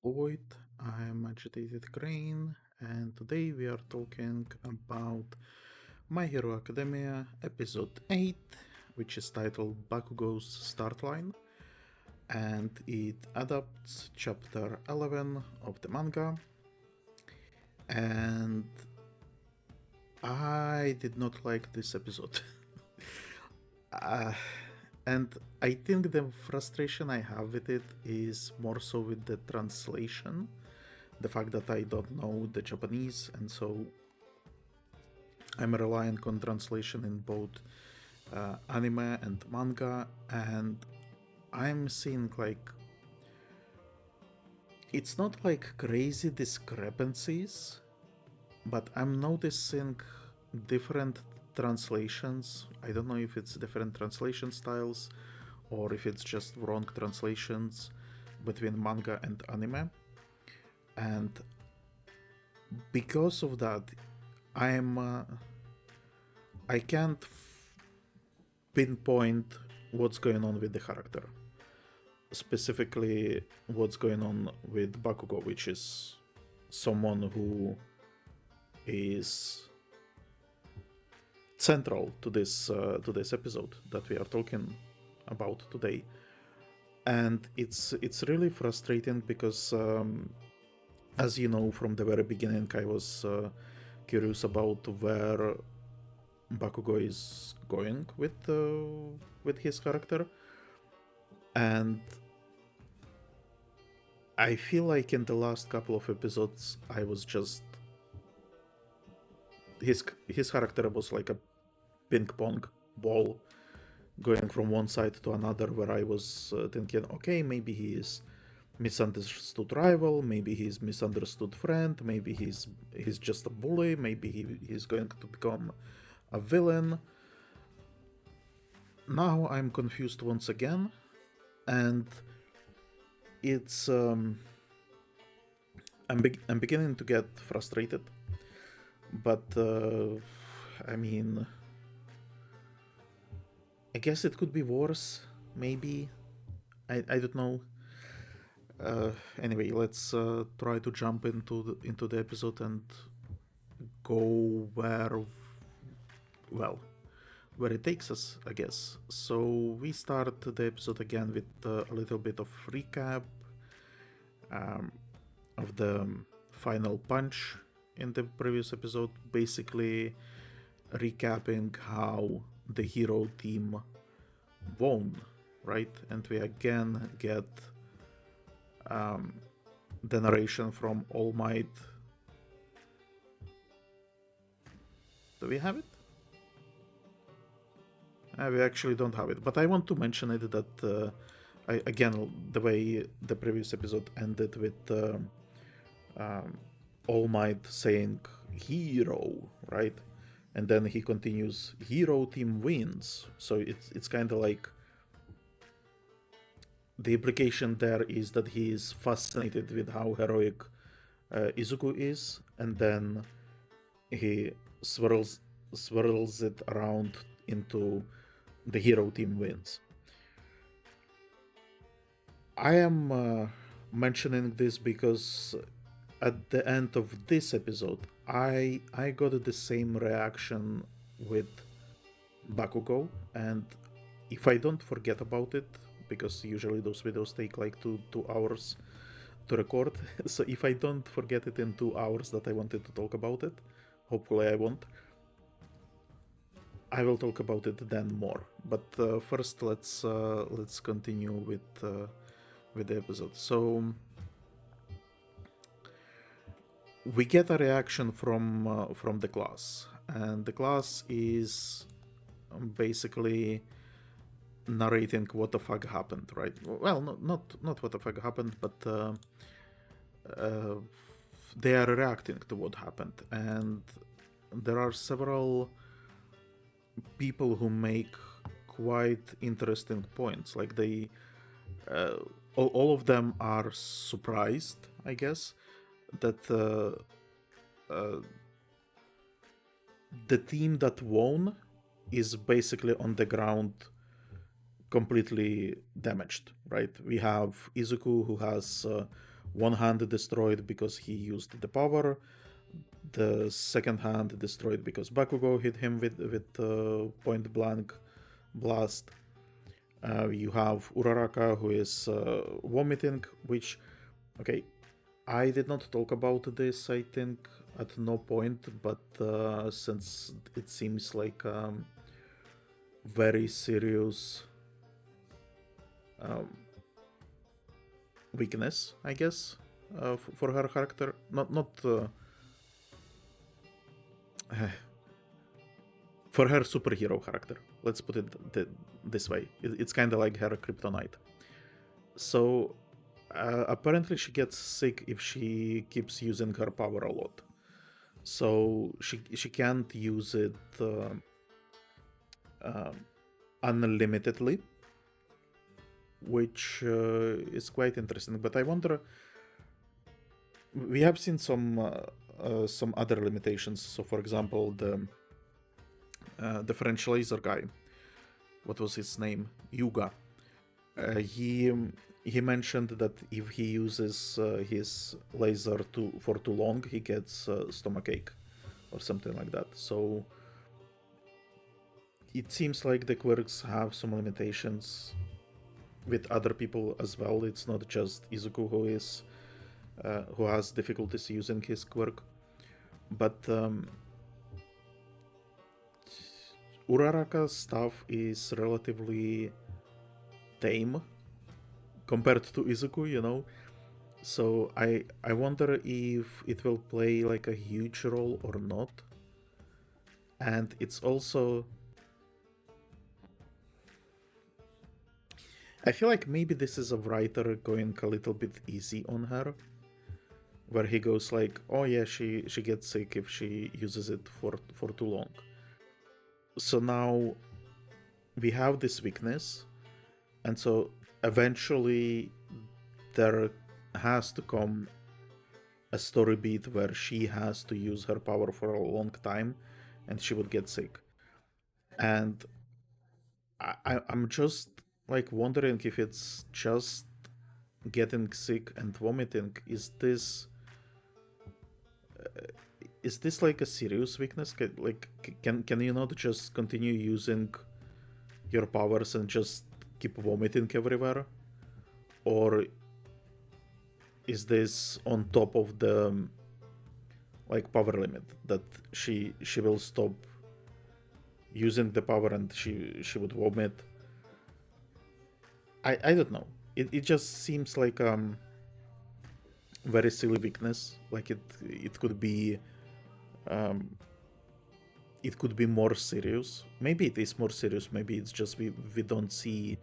Void. I'm Agitated Crane, and today we are talking about My Hero Academia Episode 8, which is titled Bakugo's Start Line, and it adapts Chapter 11 of the manga. And I did not like this episode. And I think the frustration I have with it is more so with the translation. The fact that I don't know the Japanese, and so I'm relying on translation in both anime and manga, and I'm seeing like it's not like crazy discrepancies, but I'm noticing different translations. I don't know if it's different translation styles or if it's just wrong translations between manga and anime. And because of that, I can't pinpoint what's going on with the character, specifically what's going on with Bakugo, which is someone who is central to this episode that we are talking about today. And it's really frustrating because as you know, from the very beginning I was curious about where Bakugo is going with his character, and I feel like in the last couple of episodes I was just his character was like a ping pong ball going from one side to another, where I was thinking, okay, maybe he is misunderstood rival, maybe he's misunderstood friend, maybe he's just a bully, maybe he's going to become a villain. Now I'm confused once again, and it's I'm beginning to get frustrated, but I mean, I guess it could be worse, maybe. I don't know. Anyway, let's try to jump into the episode and go where it takes us, I guess. So we start the episode again with a little bit of recap of the final punch in the previous episode, basically recapping how the hero team won, right? And we again get the narration from All Might. Do we have it? We actually don't have it, but I want to mention it that again, the way the previous episode ended with All Might saying hero, right? And then he continues, hero team wins. So it's kind of like the implication there is that he is fascinated with how heroic Izuku is, and then he swirls it around into the hero team wins. I am mentioning this because at the end of this episode, I got the same reaction with Bakugo, and if I don't forget about it, because usually those videos take like two hours to record, so if I don't forget it in 2 hours that I wanted to talk about it, hopefully I won't, I will talk about it then more. But first, let's continue with the episode. So we get a reaction from the class, and the class is basically narrating what the fuck happened, right? Well, not what the fuck happened, but they are reacting to what happened, and there are several people who make quite interesting points. Like they, all of them are surprised, I guess, that the team that won is basically on the ground completely damaged, right? We have Izuku, who has one hand destroyed because he used the power, the second hand destroyed because Bakugo hit him with point blank blast. You have Uraraka, who is vomiting, which, okay, I did not talk about this, I think, at no point, but since it seems like very serious weakness, I guess, for her character. Not for her superhero character. Let's put it this way. It's kind of like her kryptonite. So apparently she gets sick if she keeps using her power a lot. So she can't use it unlimitedly, which is quite interesting. But I wonder, we have seen some other limitations. So, for example, the French laser guy, what was his name? Yuga. He mentioned that if he uses his laser for too long, he gets stomachache or something like that. So it seems like the quirks have some limitations with other people as well. It's not just Izuku who has difficulties using his quirk, but Uraraka's stuff is relatively tame compared to Izuku, you know. So I wonder if it will play like a huge role or not. And it's also, I feel like maybe this is a writer going a little bit easy on her, where he goes like, oh yeah, she gets sick if she uses it for too long. So now we have this weakness, and so eventually there has to come a story beat where she has to use her power for a long time and she would get sick. And I'm just like wondering if it's just getting sick and vomiting. Is this like a serious weakness? Like, can you not just continue using your powers and just keep vomiting everywhere? Or is this on top of the like power limit that she will stop using the power and she would vomit? I don't know. It just seems like very silly weakness. Like it could be more serious. Maybe it is more serious. Maybe it's just we don't see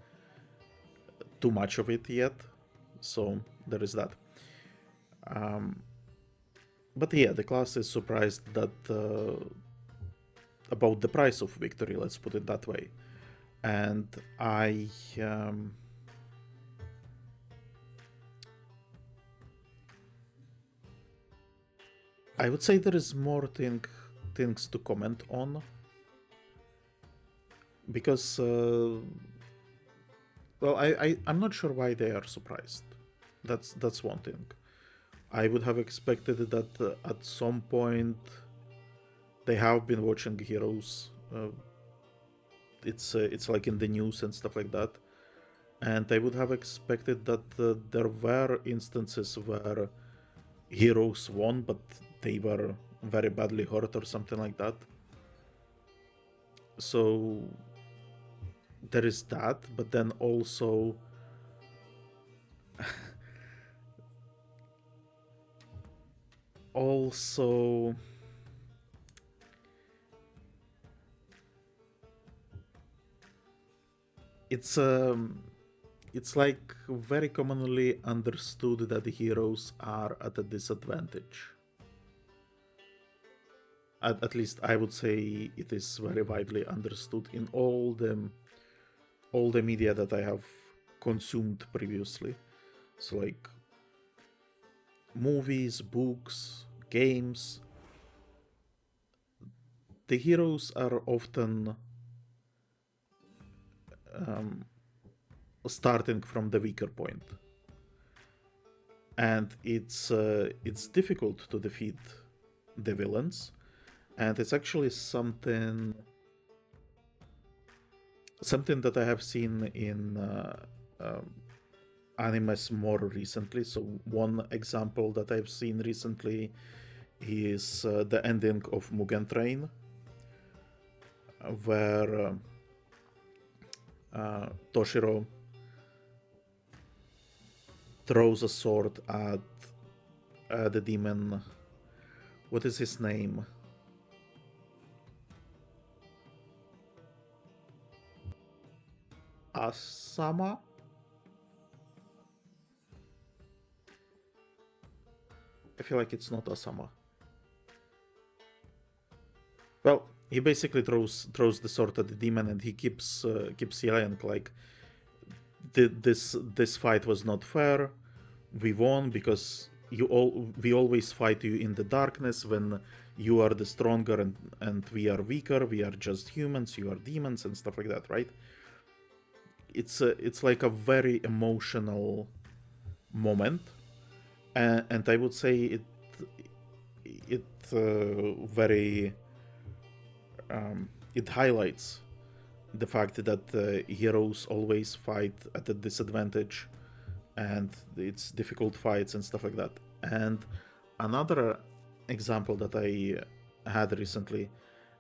too much of it yet. So there is that. But yeah, the class is surprised that about the price of victory. Let's put it that way. And I would say there is more things to comment on, because well, I'm not sure why they are surprised. That's one thing. I would have expected that at some point they have been watching Heroes. It's like in the news and stuff like that, and I would have expected that there were instances where Heroes won, but they were very badly hurt or something like that. So there is that, but then also it's like very commonly understood that the heroes are at a disadvantage. At least I would say it is very widely understood in all the media that I have consumed previously. So like movies, books, games. The heroes are often starting from the weaker point. and it's difficult to defeat the villains, and it's actually something that I have seen in animes more recently. So one example that I've seen recently is the ending of Mugen Train, where Toshiro throws a sword at the demon. What is his name? Asama? I feel like it's not Asama. Well, he basically throws the sword at the demon, and he keeps yelling like, "This fight was not fair. We won because we always fight you in the darkness when you are the stronger and we are weaker. We are just humans. You are demons and stuff like that, right?" It's like a very emotional moment, and I would say it very it highlights the fact that heroes always fight at a disadvantage, and it's difficult fights and stuff like that. And another example that I had recently,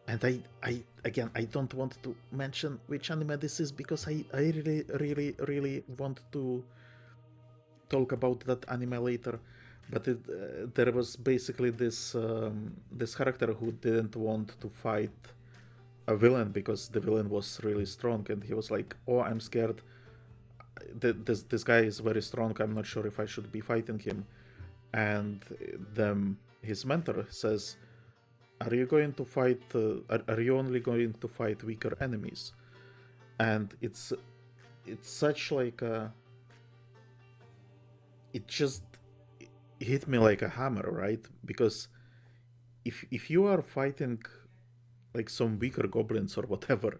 and I don't want to mention which anime this is because I really want to talk about that anime later. But there was basically this character who didn't want to fight a villain because the villain was really strong, and he was like, "Oh, I'm scared. This guy is very strong. I'm not sure if I should be fighting him." And his mentor says, "Are you going to fight? Are you only going to fight weaker enemies?" And it's such like it just hit me like a hammer, right? Because if you are fighting like some weaker goblins or whatever,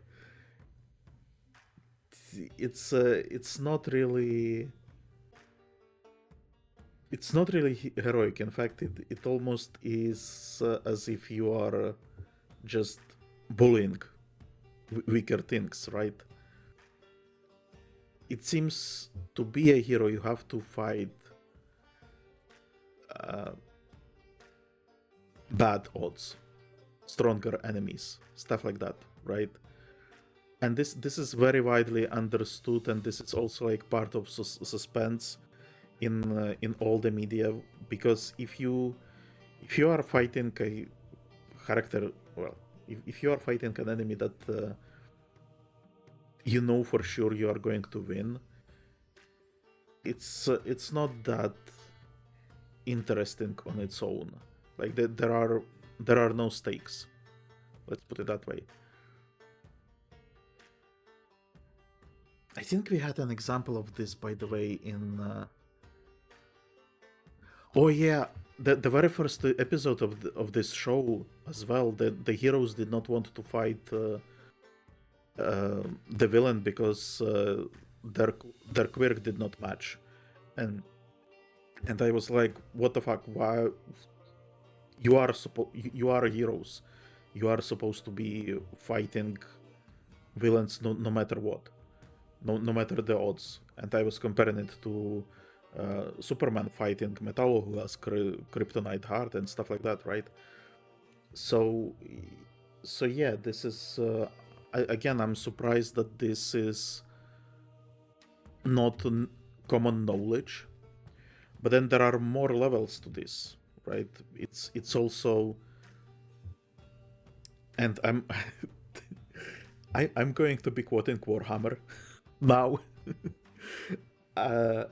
it's not really heroic. In fact, it almost is as if you are just bullying weaker things, right? It seems to be a hero you have to fight bad odds, stronger enemies, stuff like that, right? And this is very widely understood, and this is also like part of suspense in all the media, because if you are fighting a character, well, if you are fighting an enemy that you know for sure you are going to win, it's not that interesting on its own. Like there are no stakes. Let's put it that way. I think we had an example of this, by the way, in. Oh yeah, the very first episode of this show as well. The heroes did not want to fight the villain because their quirk did not match, and I was like, what the fuck? Why you are heroes? You are supposed to be fighting villains no matter what, no matter the odds. And I was comparing it to Superman fighting Metallo, who has kryptonite heart and stuff like that, right? So yeah, this is again, I'm surprised that this is not common knowledge. But then there are more levels to this, right? It's also, and I'm I'm going to be quoting Warhammer now. uh,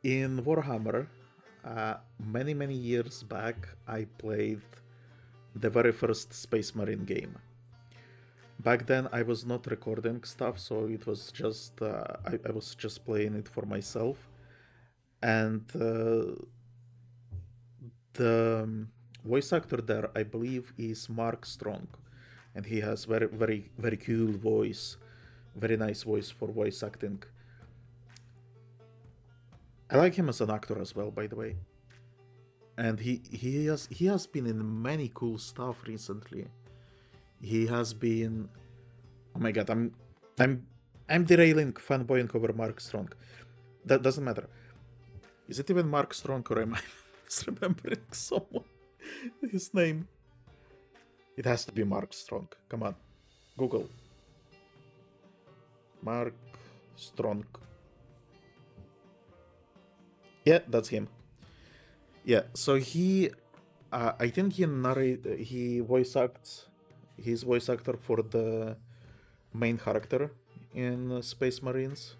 in Warhammer, many years back, I played the very first Space Marine game. Back then, I was not recording stuff, so it was just I was just playing it for myself, and the voice actor there, I believe, is Mark Strong, and he has very cool voice, very nice voice for voice acting. I like him as an actor as well, by the way. And he has been in many cool stuff recently. He has been. Oh my god, I'm derailing fanboying over Mark Strong. That doesn't matter. Is it even Mark Strong or am I misremembering someone? His name. It has to be Mark Strong. Come on. Google. Mark Strong. Yeah, that's him. Yeah, so I think he voice acts, he's voice actor for the main character in Space Marines.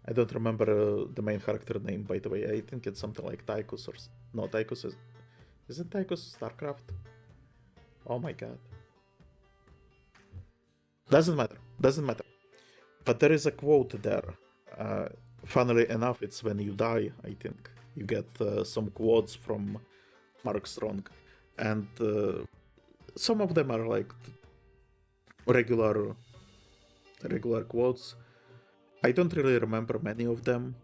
I don't remember the main character name, by the way. I think it's something like Tychus or... No, Tychus is... Isn't Tychus StarCraft? Oh my god. Doesn't matter. Doesn't matter. But there is a quote there. Funnily enough, it's when you die, I think. You get some quotes from Mark Strong. And some of them are like regular quotes. I don't really remember many of them.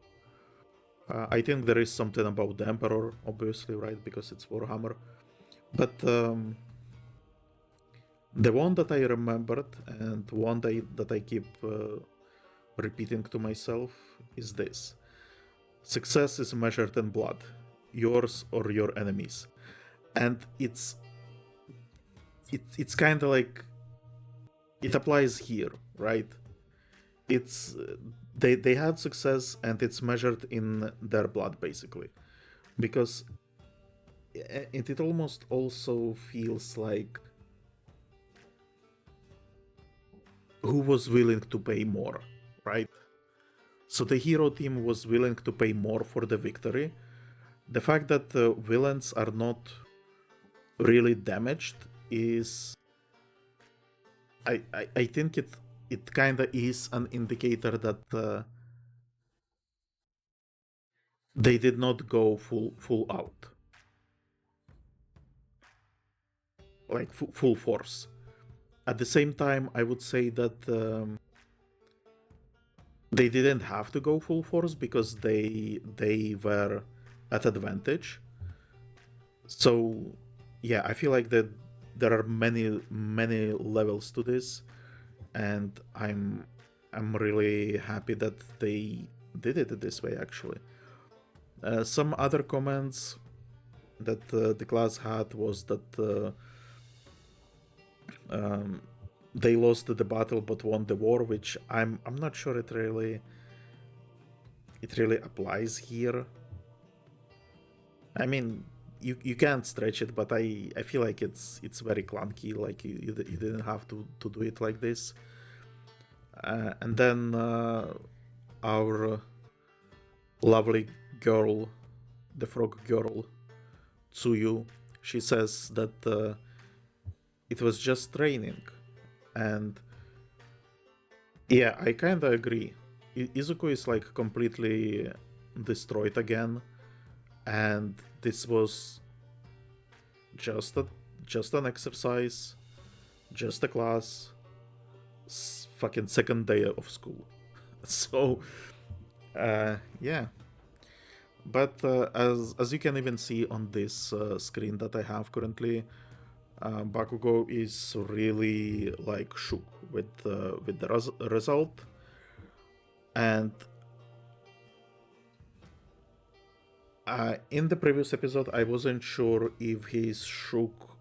I think there is something about the Emperor, obviously, right? Because it's Warhammer. But the one that I remembered and one that I keep repeating to myself is this. Success is measured in blood, yours or your enemies. And it's kind of like it applies here, right? It's they had success and it's measured in their blood, basically, because it almost also feels like who was willing to pay more, right? So the hero team was willing to pay more for the victory. The fact that the villains are not really damaged is, I think it kind of is an indicator that they did not go full out, like full force. At the same time, I would say that they didn't have to go full force because they were at advantage. So yeah, I feel like that there are many levels to this, and I'm really happy that they did it this way. Actually, some other comments that the class had was that they lost the battle but won the war, which I'm not sure it really applies here. I mean, you can't stretch it, but I feel like it's very clunky. Like you didn't have to do it like this. And then our lovely girl, the frog girl, Tsuyu, she says that it was just training, and yeah, I kind of agree. Izuku is like completely destroyed again, and this was just an exercise, just a class, fucking second day of school. So yeah, but as you can even see on this screen that I have currently, Bakugo is really like shook with the result, and in the previous episode I wasn't sure if he's shook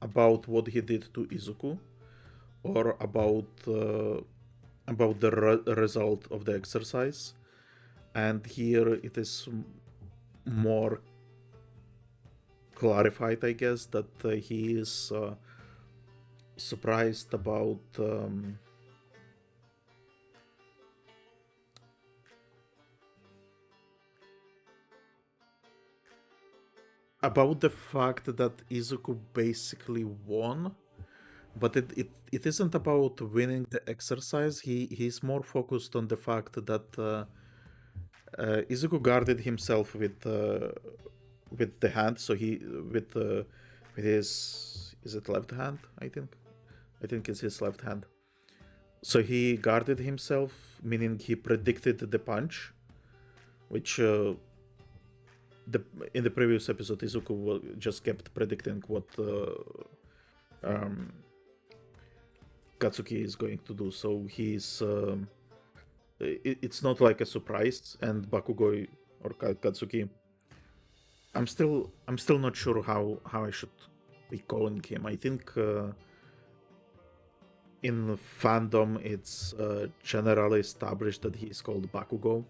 about what he did to Izuku or about the result of the exercise, and here it is more clarified, I guess, that he is surprised about the fact that Izuku basically won, but it isn't about winning the exercise. He's more focused on the fact that Izuku guarded himself with the hand, so he with his, is it left hand? I think it's his left hand. So he guarded himself, meaning he predicted the punch, which in the previous episode Izuku just kept predicting what Katsuki is going to do, so he's it's not like a surprise. And Bakugo or Katsuki, I'm still not sure how I should be calling him. I think in fandom it's generally established that he's called Bakugo.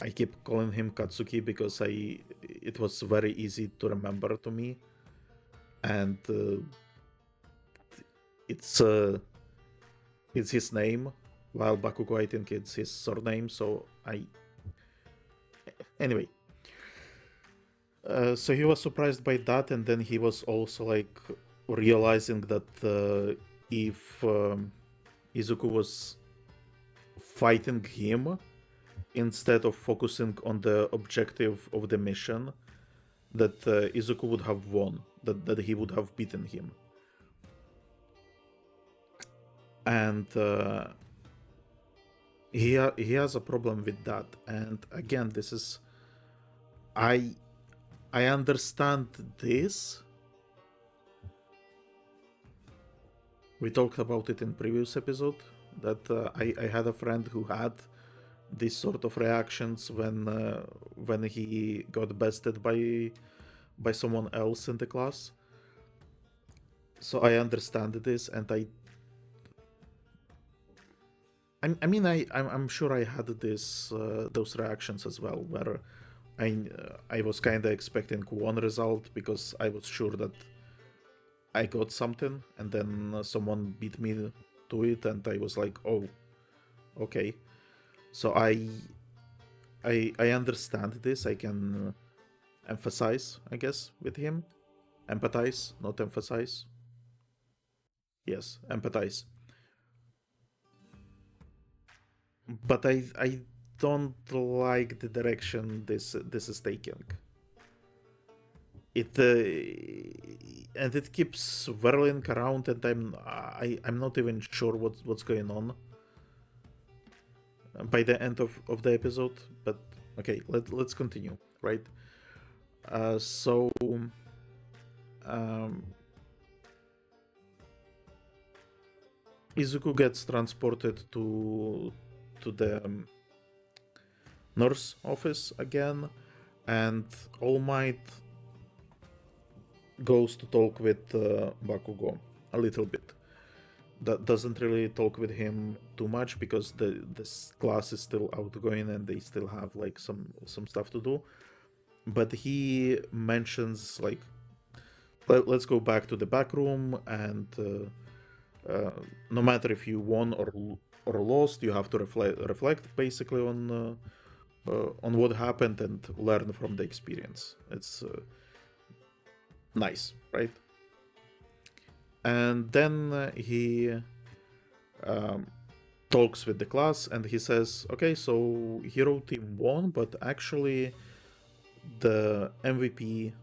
I keep calling him Katsuki because it was very easy to remember to me, and it's his name, while Bakugo, I think it's his surname. So anyway. So he was surprised by that, and then he was also like realizing that if Izuku was fighting him instead of focusing on the objective of the mission, that Izuku would have won, that he would have beaten him. And he has a problem with that. And again, this is I understand this. We talked about it in previous episode that I had a friend who had these sort of reactions when he got bested by someone else in the class. So I understand this, and I'm sure I had those reactions as well, where I was kind of expecting one result because I was sure that I got something, and then someone beat me to it, and I was like, oh, okay. So I understand this. I can emphasize, I guess, with him. Empathize, not emphasize. Yes, empathize. But I don't like the direction this is taking. It and it keeps whirling around, and I'm not even sure what's going on by the end of the episode. But okay, let's continue, right? So Izuku gets transported to the nurse office again, and All Might goes to talk with Bakugo a little bit. That doesn't really talk with him too much because this class is still outgoing and they still have like some stuff to do. But he mentions like, let's go back to the back room, and no matter if you won or lost, you have to reflect basically on what happened and learn from the experience. It's nice, right? And then he talks with the class, and he says, okay, so hero team won, but actually the MVP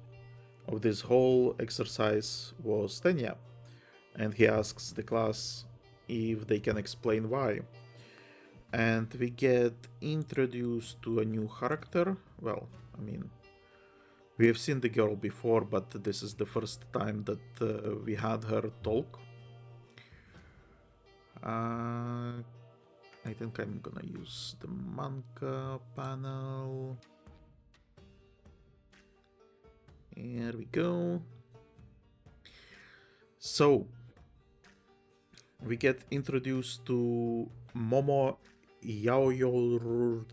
of this whole exercise was Tenya. And he asks the class if they can explain why. And we get introduced to a new character. Well, I mean, we have seen the girl before, but this is the first time that we had her talk. I think I'm gonna use the manga panel. Here we go. So, we get introduced to Momo Yaoyorozu.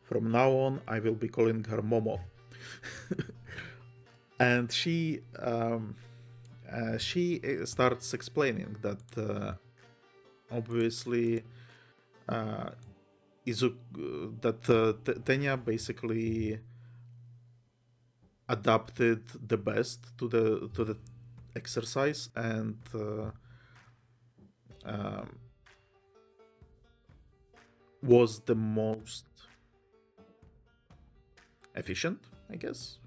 From now on, I will be calling her Momo. And she starts explaining that obviously Tenya basically adapted the best to the exercise, and was the most efficient, I guess.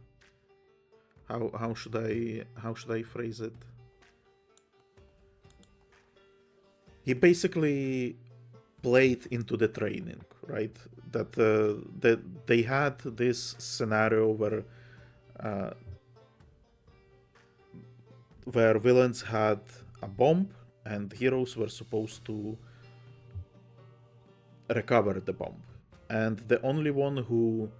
How should I phrase it? He basically played into the training, right? That they had this scenario where villains had a bomb and heroes were supposed to recover the bomb. And the only one who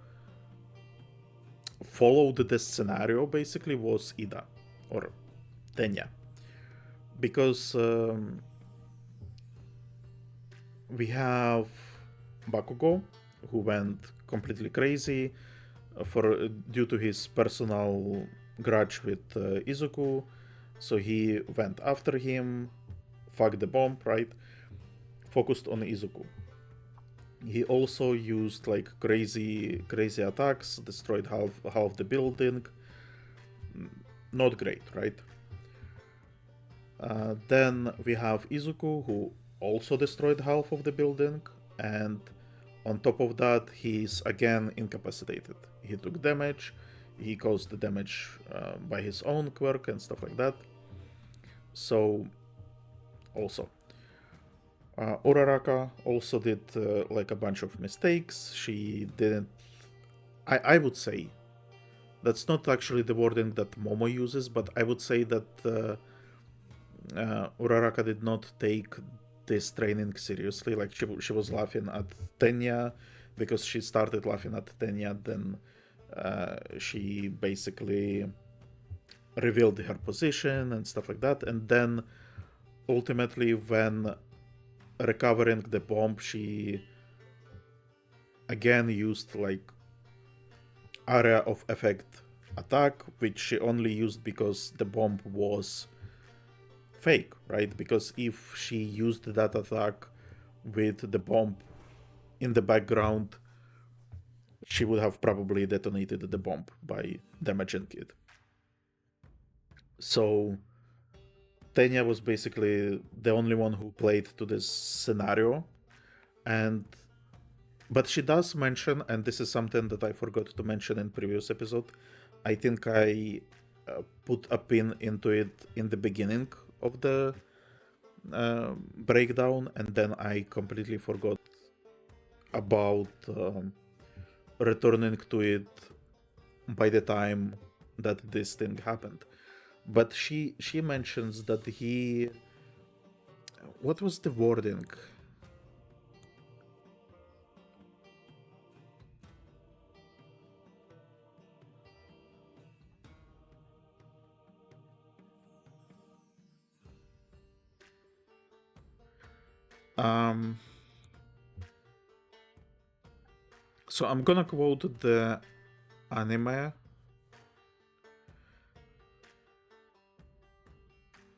followed this scenario basically was Iida, or Tenya. Because we have Bakugo, who went completely crazy due to his personal grudge with Izuku. So he went after him, fucked the bomb, right? Focused on Izuku. He also used like crazy attacks, destroyed half the building. Not great, right? Then we have Izuku, who also destroyed half of the building, and on top of that, he's again incapacitated. He took damage, he caused the damage by his own quirk and stuff like that. So, also. Uraraka also did like a bunch of mistakes. She didn't. I would say that's not actually the wording that Momo uses, but I would say that Uraraka did not take this training seriously. Like she was laughing at Tenya because she started laughing at Tenya. Then she basically revealed her position and stuff like that. And then ultimately, when recovering the bomb, she again used like area of effect attack, which she only used because the bomb was fake, right? Because if she used that attack with the bomb in the background, she would have probably detonated the bomb by damaging it. So Tenya was basically the only one who played to this scenario, but she does mention, and this is something that I forgot to mention in previous episode. I think I put a pin into it in the beginning of the breakdown, and then I completely forgot about returning to it by the time that this thing happened. But she mentions that he... What was the wording? So I'm gonna quote the anime.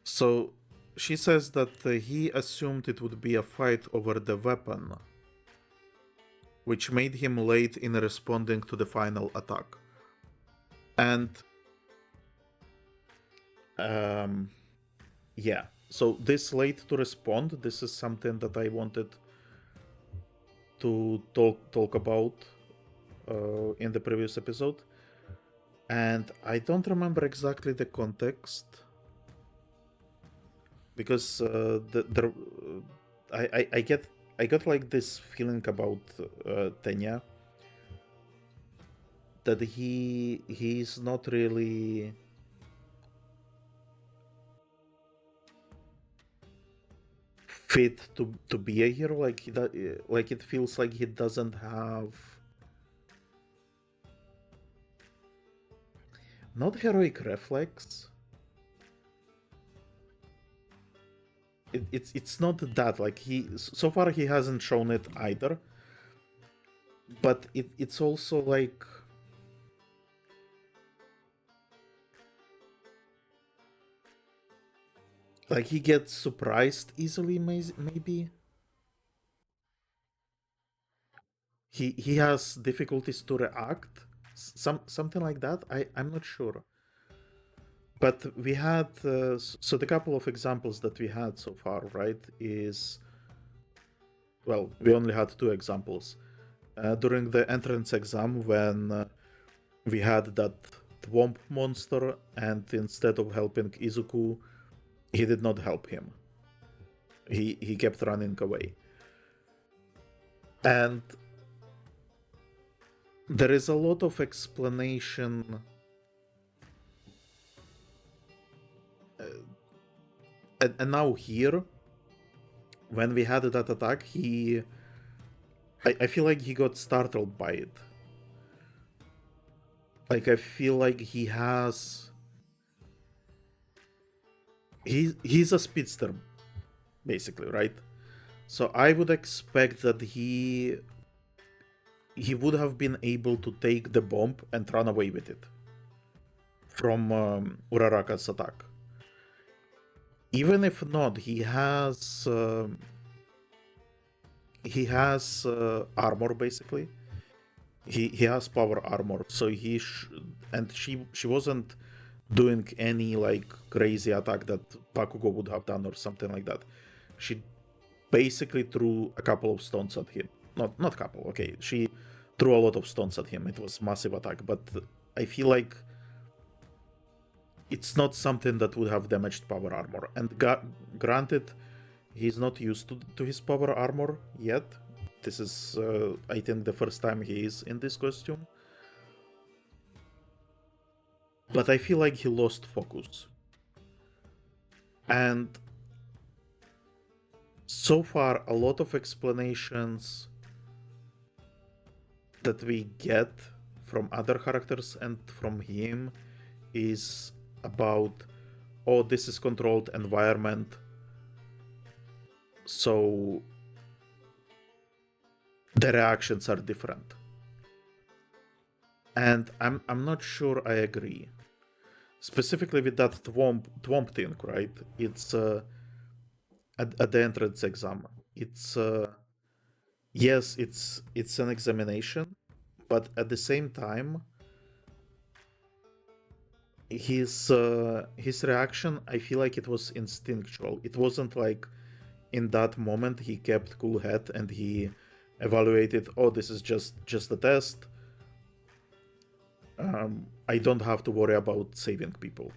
So she says that he assumed it would be a fight over the weapon, which made him late in responding to the final attack. And yeah, so this late to respond, this is something that I wanted to talk about in the previous episode, and I don't remember exactly the context because I got like this feeling about Tenya that he's not really fit to be a hero. Like like it feels like he doesn't have not heroic reflex. It's not that, like he so far he hasn't shown it either, but it's also like he gets surprised easily, maybe he has difficulties to react, something like that. I'm not sure. But we had so the couple of examples that we had so far, right, is, well, we only had two examples during the entrance exam when we had that Thwomp monster, and instead of helping Izuku, he did not help him. He kept running away. And there is a lot of explanation. And now here, when we had that attack, I feel like he got startled by it. Like, I feel like he's a speedster, basically, right? So I would expect that he would have been able to take the bomb and run away with it from Uraraka's attack. Even if not, he has armor, basically. He has power armor, so and she wasn't doing any like crazy attack that Bakugo would have done or something like that. She basically threw a couple of stones at him. Not couple, okay. She threw a lot of stones at him. It was massive attack, but I feel like it's not something that would have damaged power armor. And granted, he's not used to his power armor yet. This is, I think, the first time he is in this costume. But I feel like he lost focus. And so far, a lot of explanations that we get from other characters and from him is about, oh, this is controlled environment, so the reactions are different. And I'm not sure I agree. Specifically with that Thwomp thing, right? It's at the entrance exam. It's yes, it's an examination, but at the same time, his reaction, I feel like it was instinctual. It wasn't like in that moment he kept cool head and he evaluated, oh, this is just a test. I don't have to worry about saving people.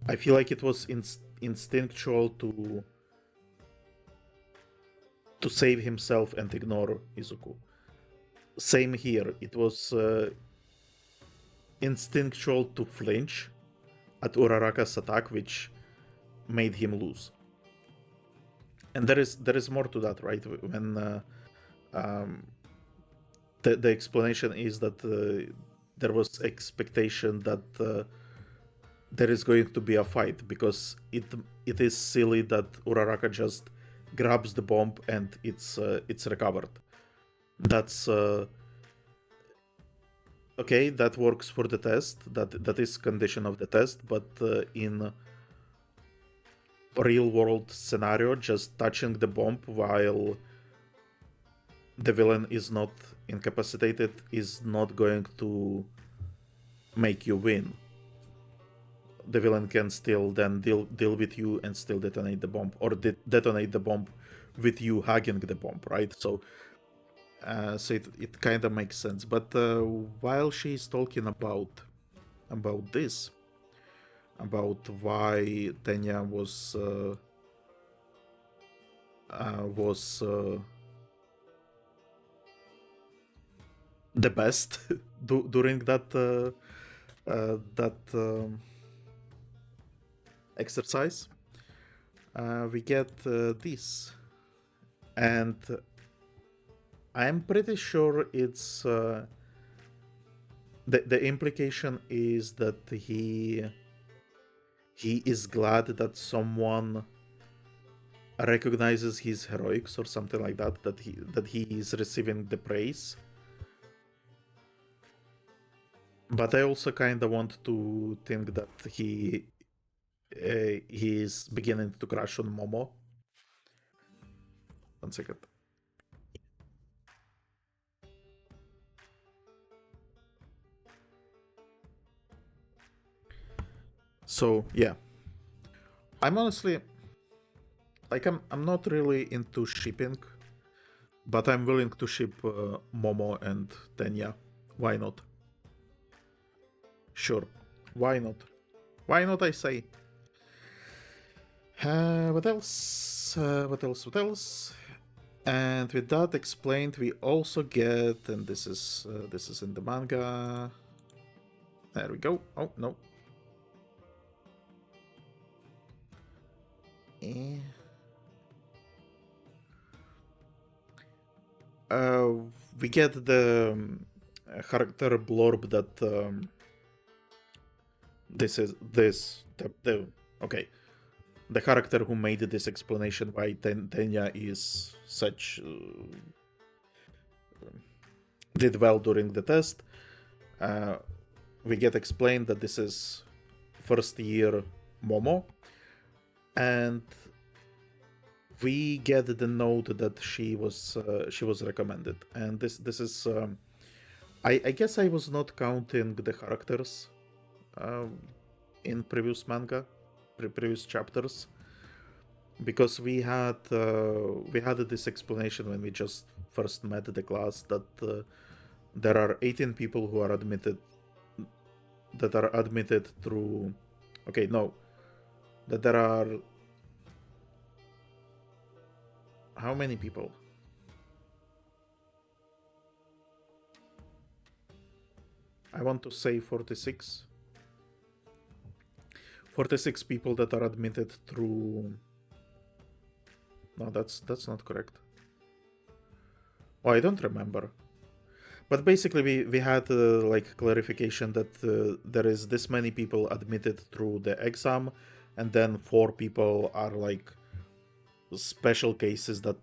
I feel like it was instinctual to save himself and ignore Izuku. Same here. It was instinctual to flinch at Uraraka's attack, which made him lose. And there is more to that, right? When the explanation is that there was expectation that there is going to be a fight, because it is silly that Uraraka just grabs the bomb and it's recovered. That's okay. That works for the test. That is condition of the test. But in real world scenario, just touching the bomb while the villain is not incapacitated is not going to make you win. The villain can still then deal with you and still detonate the bomb, or detonate the bomb with you hugging the bomb, right? So it kind of makes sense. But while she's talking about this, about why Tenya was the best during that exercise, we get this, and I'm pretty sure it's the implication is that he is glad that someone recognizes his heroics or something like that, that he is receiving the praise. But I also kind of want to think that he is beginning to crush on Momo. 1 second. So yeah, I'm honestly like I'm not really into shipping, but I'm willing to ship Momo and Tenya. Why not? Sure, why not? Why not? I say. What else? What else? And with that explained, we also get, and this is in the manga. There we go. Oh no. Eh. We get the character blurb that okay, the character who made this explanation why Tenya is such did well during the test. We get explained that this is first year Momo, and we get the note that she was recommended, and this is I guess I was not counting the characters in previous manga, previous chapters, because we had this explanation when we just first met the class that there are 18 people who are admitted through. Okay, no, that there are how many people? I want to say 46. 46 people that are admitted through. No, that's not correct. Oh, I don't remember. But basically, we had like clarification that there is this many people admitted through the exam, and then 4 people are like special cases that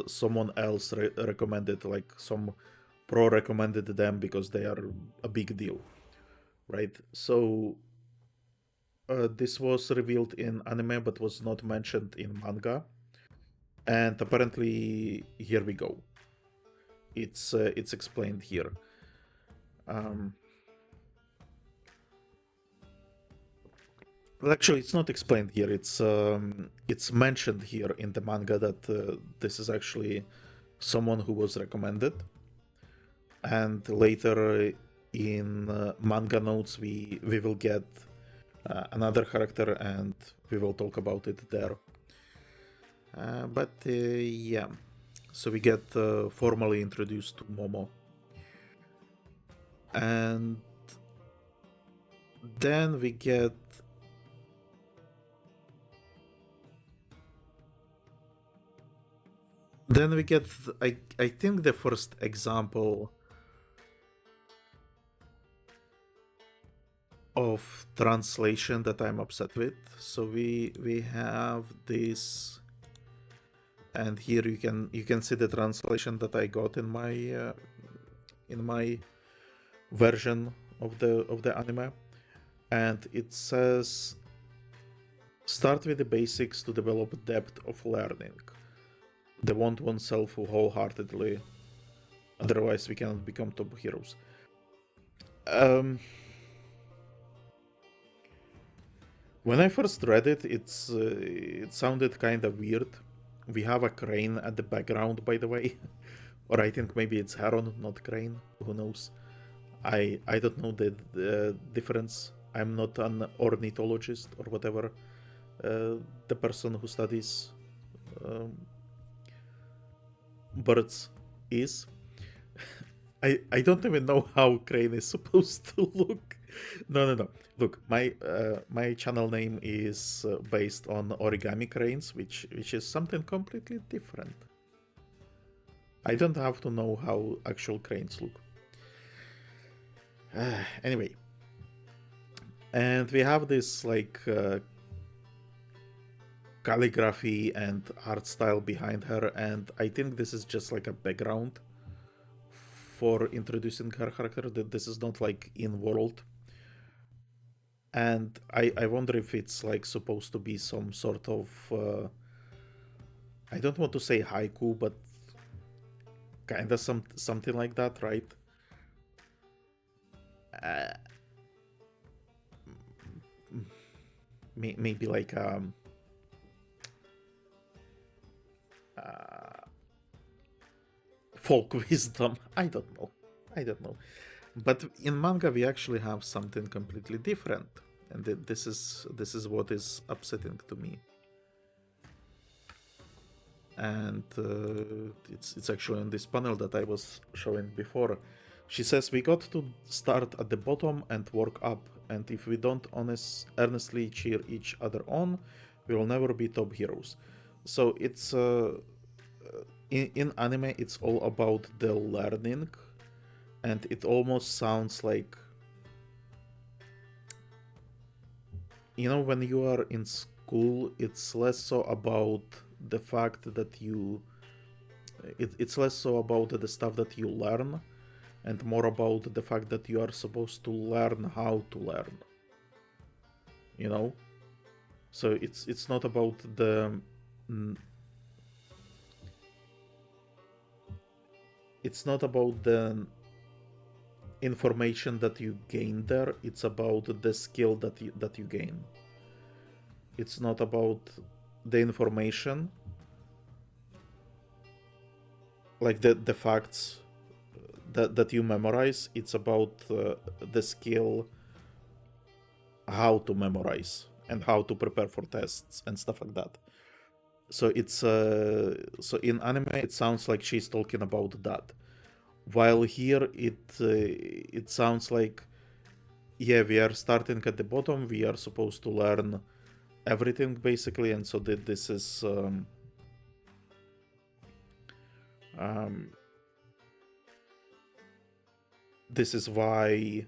someone else recommended, like some pro recommended them because they are a big deal, right? So this was revealed in anime but was not mentioned in manga, and apparently here we go. It's explained here. Well, actually, it's not explained here. It's mentioned here in the manga that this is actually someone who was recommended, and later in manga notes we will get another character and we will talk about it there. But yeah, so we get formally introduced to Momo, and then we get I think the first example of translation that I'm upset with. So we have this, and here you can see the translation that I got in my version of the anime, and it says start with the basics to develop depth of learning. Devote oneself wholeheartedly, otherwise we cannot become top heroes. When I first read it, it sounded kind of weird. We have a crane at the background, by the way, or I think maybe it's heron, not crane. Who knows? I don't know the difference. I'm not an ornithologist or whatever. The person who studies birds is. I don't even know how crane is supposed to look. No. Look, my channel name is based on origami cranes, which is something completely different. I don't have to know how actual cranes look. Anyway, and we have this like calligraphy and art style behind her, and I think this is just like a background for introducing her character. That this is not like in world. And I wonder if it's like supposed to be some sort of I don't want to say haiku, but kind of something like that, right? Uh, maybe like folk wisdom. I don't know. But in manga, we actually have something completely different, and this is what is upsetting to me. and it's actually in this panel that I was showing before. She says we got to start at the bottom and work up, and if we don't earnestly cheer each other on, we will never be top heroes. So it's in anime, it's all about the learning, and it almost sounds like, when you are in school, it's less so about the fact that it's less so about the stuff that you learn, and more about the fact that you are supposed to learn how to learn. So it's not about it's not about the information that you gain there, it's about the skill that you gain. It's not about the information, like the facts that you memorize. It's about the skill, how to memorize and how to prepare for tests and stuff like that. So it's so in anime it sounds like she's talking about that, while here it sounds like, yeah, we are starting at the bottom, we are supposed to learn everything basically, and so that this is this is why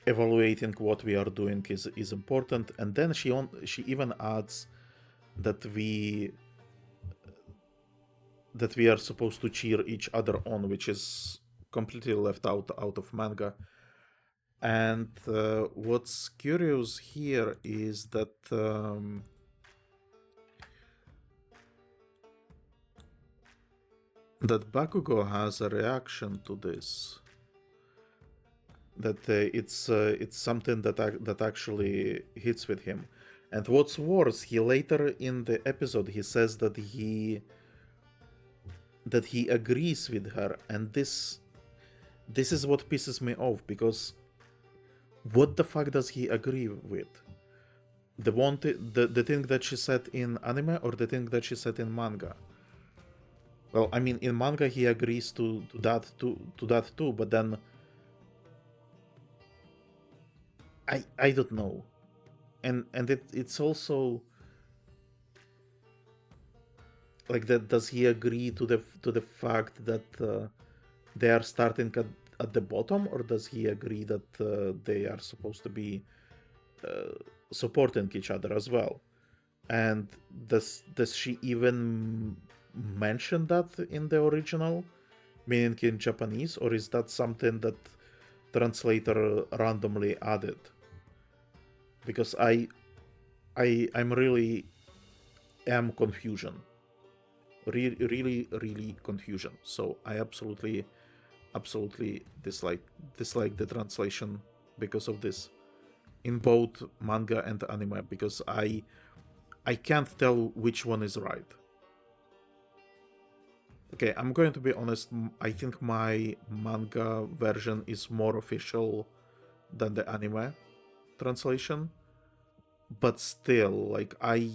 evaluating what we are doing is important. And then she even adds that we are supposed to cheer each other on, which is completely left out of manga. And what's curious here is that that Bakugo has a reaction to this. That it's something that actually hits with him. And what's worse, he later in the episode he says that he agrees with her, and this is what pisses me off, because what the fuck does he agree with? The thing that she said in anime, or the thing that she said in manga? Well, I mean, in manga he agrees to that too, but then I don't know, and it's also like that. Does he agree to the fact that they are starting at the bottom, or does he agree that they are supposed to be supporting each other as well? And does she even mention that in the original, meaning in Japanese, or is that something that translator randomly added? Because I'm really am confusion, really confusion. So I absolutely dislike the translation because of this, in both manga and anime, because I can't tell which one is right. Okay, I'm going to be honest, I think my manga version is more official than the anime translation, but still, like, I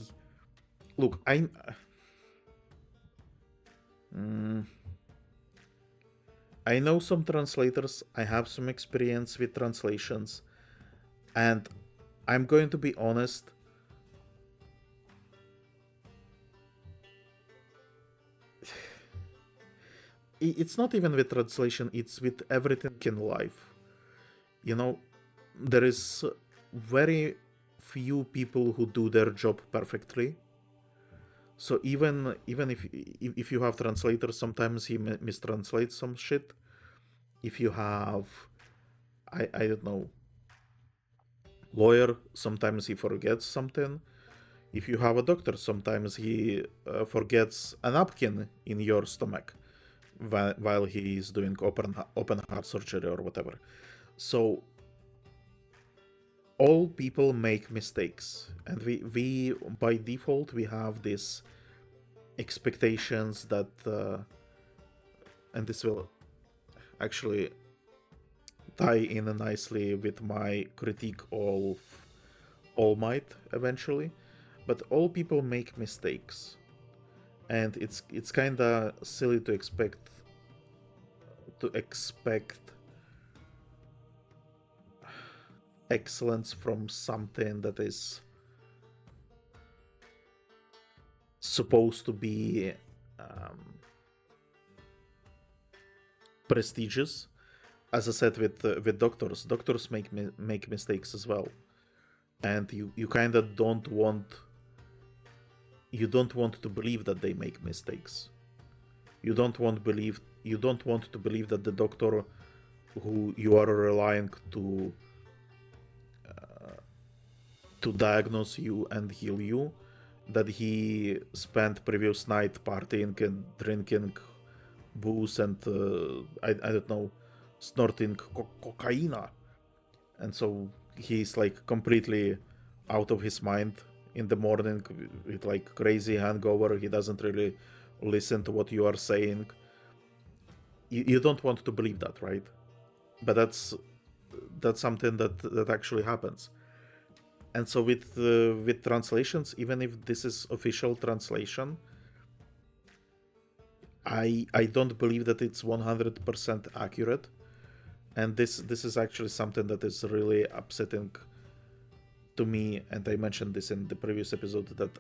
know some translators, I have some experience with translations, and I'm going to be honest, it's not even with translation, it's with everything in life. There is very few people who do their job perfectly. So even if you have translators, sometimes he mistranslates some shit. If you have, I don't know, lawyer, sometimes he forgets something. If you have a doctor, sometimes he forgets a napkin in your stomach while he is doing open heart surgery or whatever. So all people make mistakes, and we by default we have this expectations that and this will actually tie in nicely with my critique of All Might eventually, but all people make mistakes, and it's kind of silly to expect excellence from something that is supposed to be prestigious. As I said with doctors make mistakes as well, and you kind of don't want to believe that they make mistakes. You don't want to believe that the doctor who you are relying to diagnose you and heal you, that he spent previous night partying and drinking booze and I don't know, snorting cocaine, and so he's like completely out of his mind in the morning with like crazy hangover. He doesn't really listen to what you are saying. You don't want to believe that, right? But that's something that actually happens. And so with translations, even if this is official translation, I don't believe that it's 100% accurate, and this is actually something that is really upsetting to me. And I mentioned this in the previous episode, that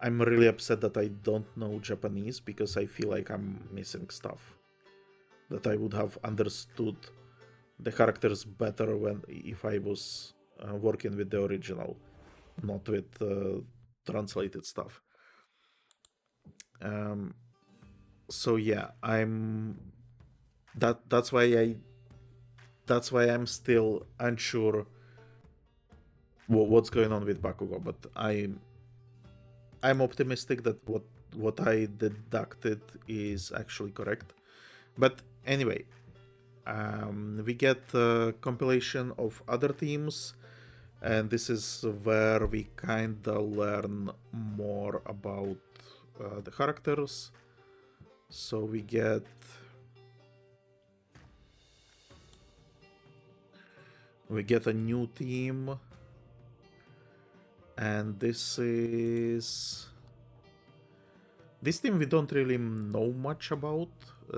I'm really upset that I don't know Japanese, because I feel like I'm missing stuff that I would have understood the characters better if I was working with the original, not with translated stuff. So yeah, that's why I'm still unsure what's going on with Bakugo, but I'm optimistic that what I deducted is actually correct. But anyway, we get a compilation of other teams, and this is where we kinda learn more about the characters. So we get a new team, and this team we don't really know much about.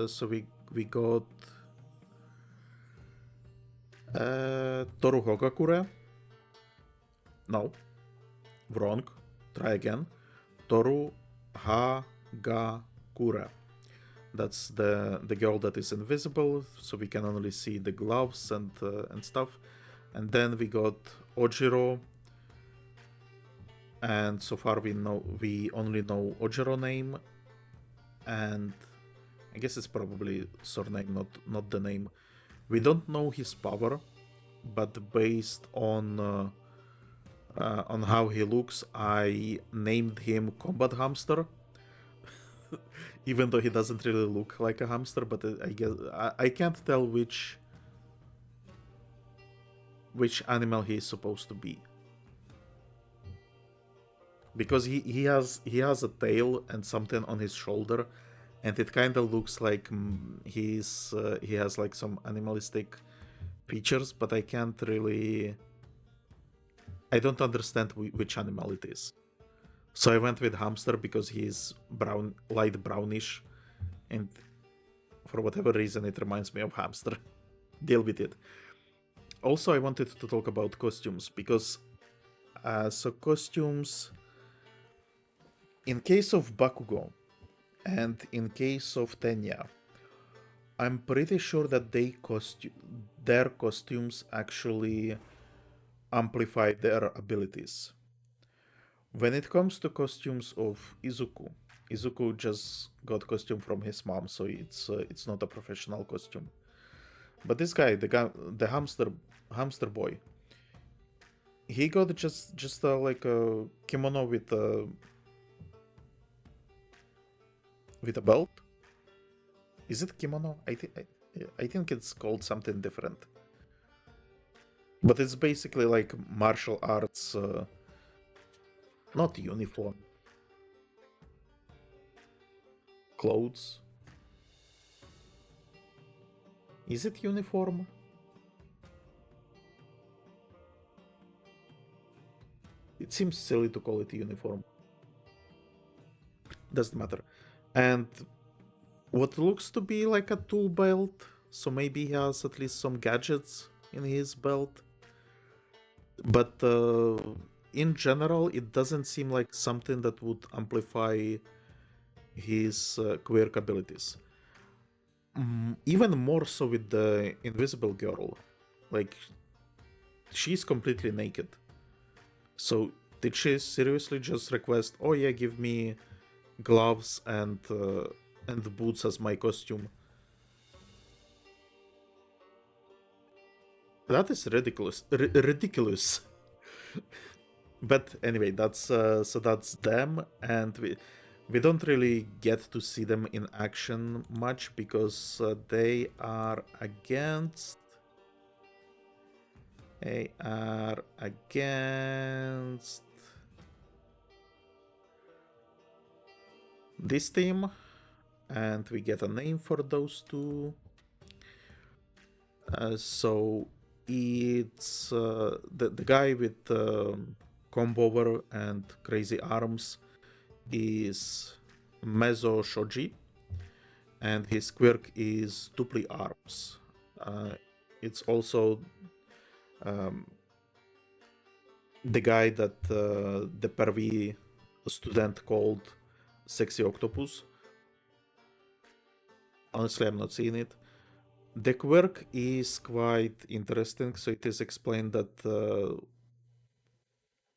So we got Toru Hogakure. No, wrong. Try again. Toru Hagakure. That's the girl that is invisible, so we can only see the gloves and stuff. And then we got Ojiro, and so far we only know Ojiro name, and I guess it's probably surname, not the name. We don't know his power, but based on how he looks, I named him Combat Hamster. Even though he doesn't really look like a hamster, but I guess I can't tell which animal he is supposed to be, because he has a tail and something on his shoulder, and it kind of looks like he has like some animalistic features, but I can't really. I don't understand which animal it is. So I went with hamster because he's light brownish, and for whatever reason it reminds me of hamster. Deal with it. Also, I wanted to talk about costumes, because so costumes, in case of Bakugo and in case of Tenya, I'm pretty sure that their costumes actually amplify their abilities. When it comes to costumes of Izuku just got costume from his mom, so it's not a professional costume. But this guy, the hamster boy, he got just like a kimono with a belt. Is it kimono? I think it's called something different. But it's basically like martial arts, not uniform. Clothes. Is it uniform? It seems silly to call it uniform. Doesn't matter. And what looks to be like a tool belt, so maybe he has at least some gadgets in his belt. But in general, it doesn't seem like something that would amplify his Quirk abilities. Even more so with the Invisible Girl. Like, she's completely naked. So, did she seriously just request, oh yeah, give me gloves and boots as my costume? That is ridiculous. Ridiculous. But anyway, that's so that's them, and we don't really get to see them in action much because they are against this team, and we get a name for those two. So it's the guy with combover and crazy arms is Mezo Shoji, and his quirk is dupli arms. It's also the guy that the pervy student called Sexy Octopus. Honestly, I'm not seeing it. The quirk is quite interesting, so it is explained that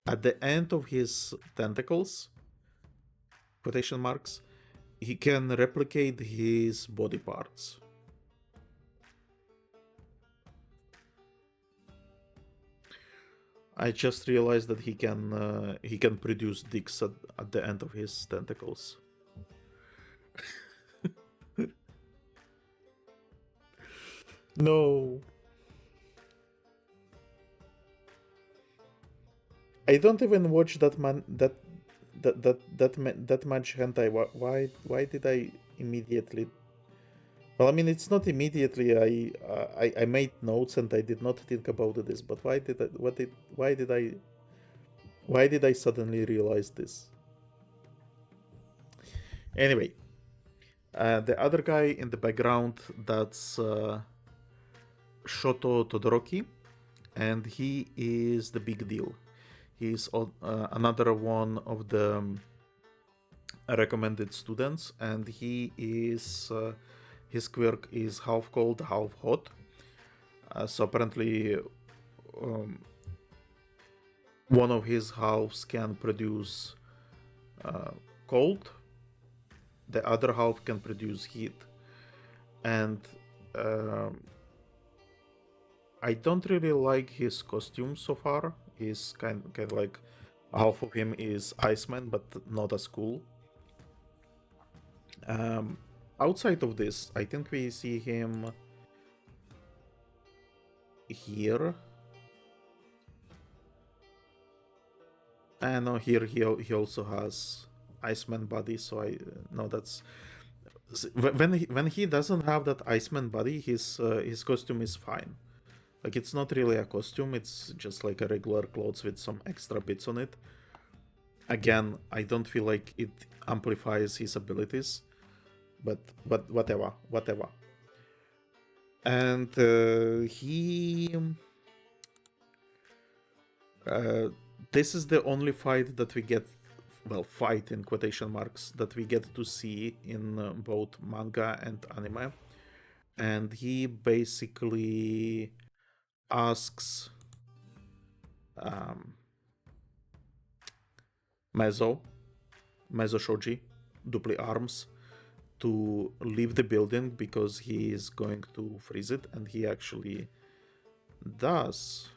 at the end of his tentacles, quotation marks, he can replicate his body parts. I just realized that he can produce dicks at the end of his tentacles. No. I don't even watch that that much hentai. Why did I immediately? Well, I mean, it's not immediately. I made notes and I did not think about this. But why did I suddenly realize this? Anyway, the other guy in the background, that's Shoto Todoroki, and he is the big deal. He's another one of the recommended students, and he is his quirk is half cold, half hot. So apparently, one of his halves can produce cold, the other half can produce heat, and I don't really like his costume so far. He's kind of like half of him is Iceman, but not as cool. Outside of this, I think we see him here. And no, here he also has Iceman body. So I no, that's when he doesn't have that Iceman body, his costume is fine. Like, it's not really a costume; it's just like a regular clothes with some extra bits on it. Again, I don't feel like it amplifies his abilities, but whatever. And this is the only fight that we get, well, fight in quotation marks, that we get to see in both manga and anime. And he basically asks Mezo Shoji, dupli arms, to leave the building because he is going to freeze it, and he actually does.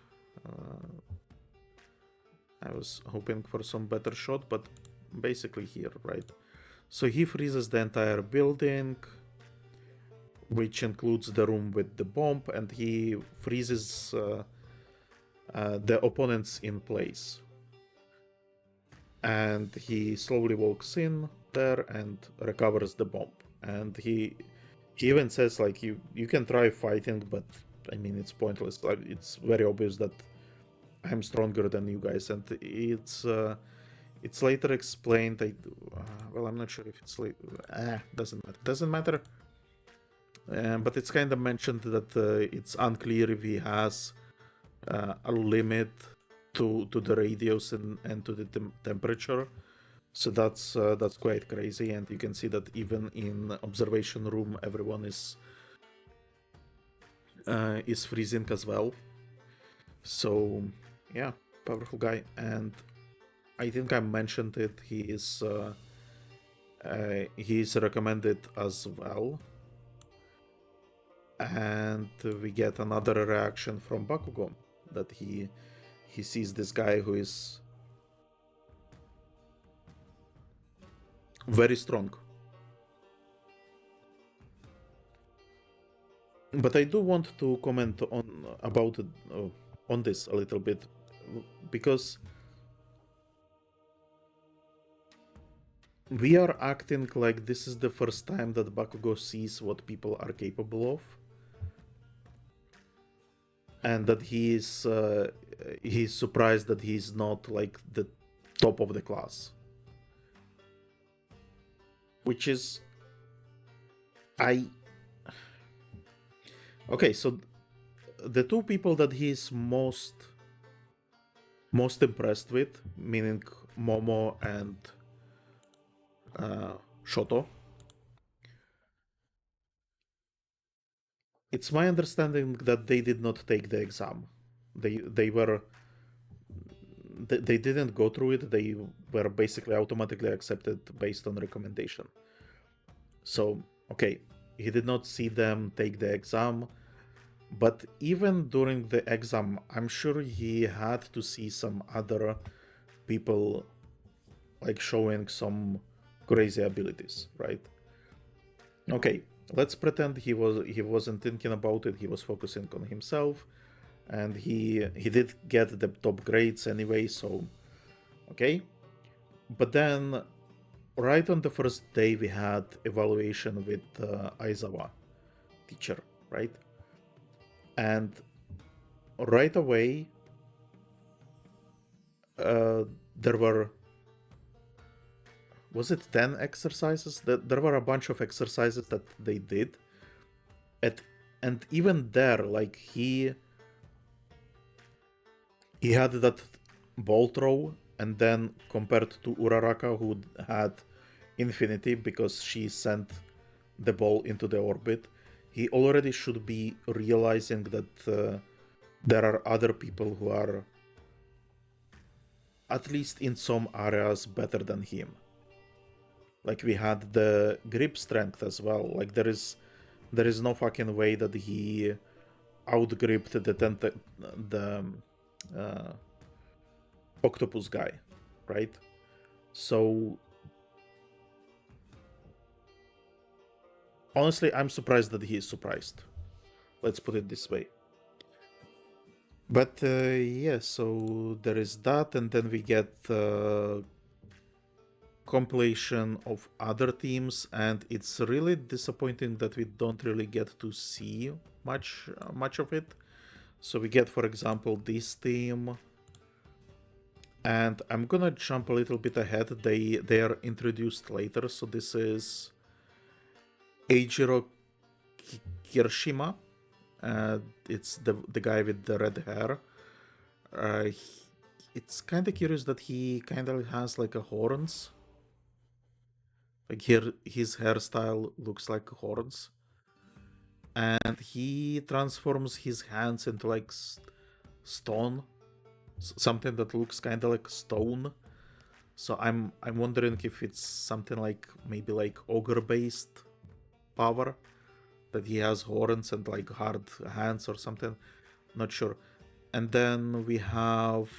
I was hoping for some better shot, but basically here, right? So he freezes the entire building, which includes the room with the bomb, and he freezes the opponents in place. And he slowly walks in there and recovers the bomb. And he even says, like, you can try fighting, but I mean, it's pointless. It's very obvious that I'm stronger than you guys, and It's later explained. Well, I'm not sure if it's late. Doesn't matter. Doesn't matter. But it's kind of mentioned that it's unclear if he has a limit to the radius and to the temperature. So that's quite crazy, and you can see that even in observation room, everyone is freezing as well. So yeah, powerful guy, and I think I mentioned it. He is recommended as well, and we get another reaction from Bakugo that he sees this guy who is very strong. But I do want to comment on this a little bit, because we are acting like this is the first time that Bakugo sees what people are capable of, and that he's surprised that he's not like the top of the class, which is okay. So the two people that he's most impressed with, meaning Momo and Shoto, it's my understanding that they did not take the exam. They didn't go through it. They were basically automatically accepted based on recommendation. So okay, he did not see them take the exam, but even during the exam, I'm sure he had to see some other people like showing some crazy abilities, right? Okay, let's pretend he wasn't thinking about it. He was focusing on himself, and he did get the top grades anyway. So okay, but then right on the first day we had evaluation with Aizawa teacher, right? And right away there were, was it 10 exercises? There were a bunch of exercises that they did. And even there, like he had that ball throw, and then compared to Uraraka, who had infinity because she sent the ball into the orbit, he already should be realizing that there are other people who are at least in some areas better than him. Like we had the grip strength as well. Like there is no fucking way that he outgripped the octopus guy, right? So honestly, I'm surprised that he is surprised. Let's put it this way. But yeah, so there is that, and then we get compilation of other teams, and it's really disappointing that we don't really get to see much of it. So we get, for example, this team, and I'm gonna jump a little bit ahead. They are introduced later. So this is Eijiro Kirishima. It's the guy with the red hair. It's kind of curious that he kind of has like a horns. Like here, his hairstyle looks like horns, and he transforms his hands into like stone, something that looks kind of like stone. So I'm wondering if it's something like maybe like ogre based power, that he has horns and like hard hands or something. Not sure. And then we have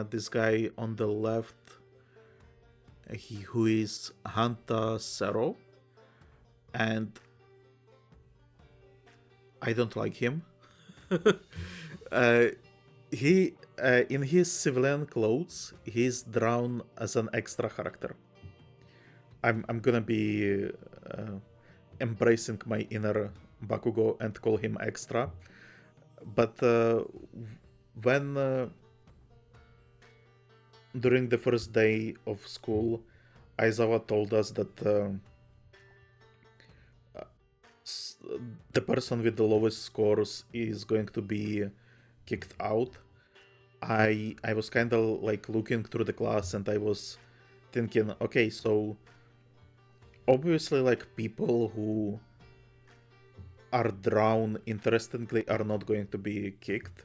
this guy on the left, who is Hanta Sero, and I don't like him. He in his civilian clothes, he's drawn as an extra character. I'm gonna be embracing my inner Bakugo and call him extra. But when during the first day of school, Aizawa told us that the person with the lowest scores is going to be kicked out. I was kind of like looking through the class and I was thinking, okay, so obviously like people who are drawn interestingly are not going to be kicked,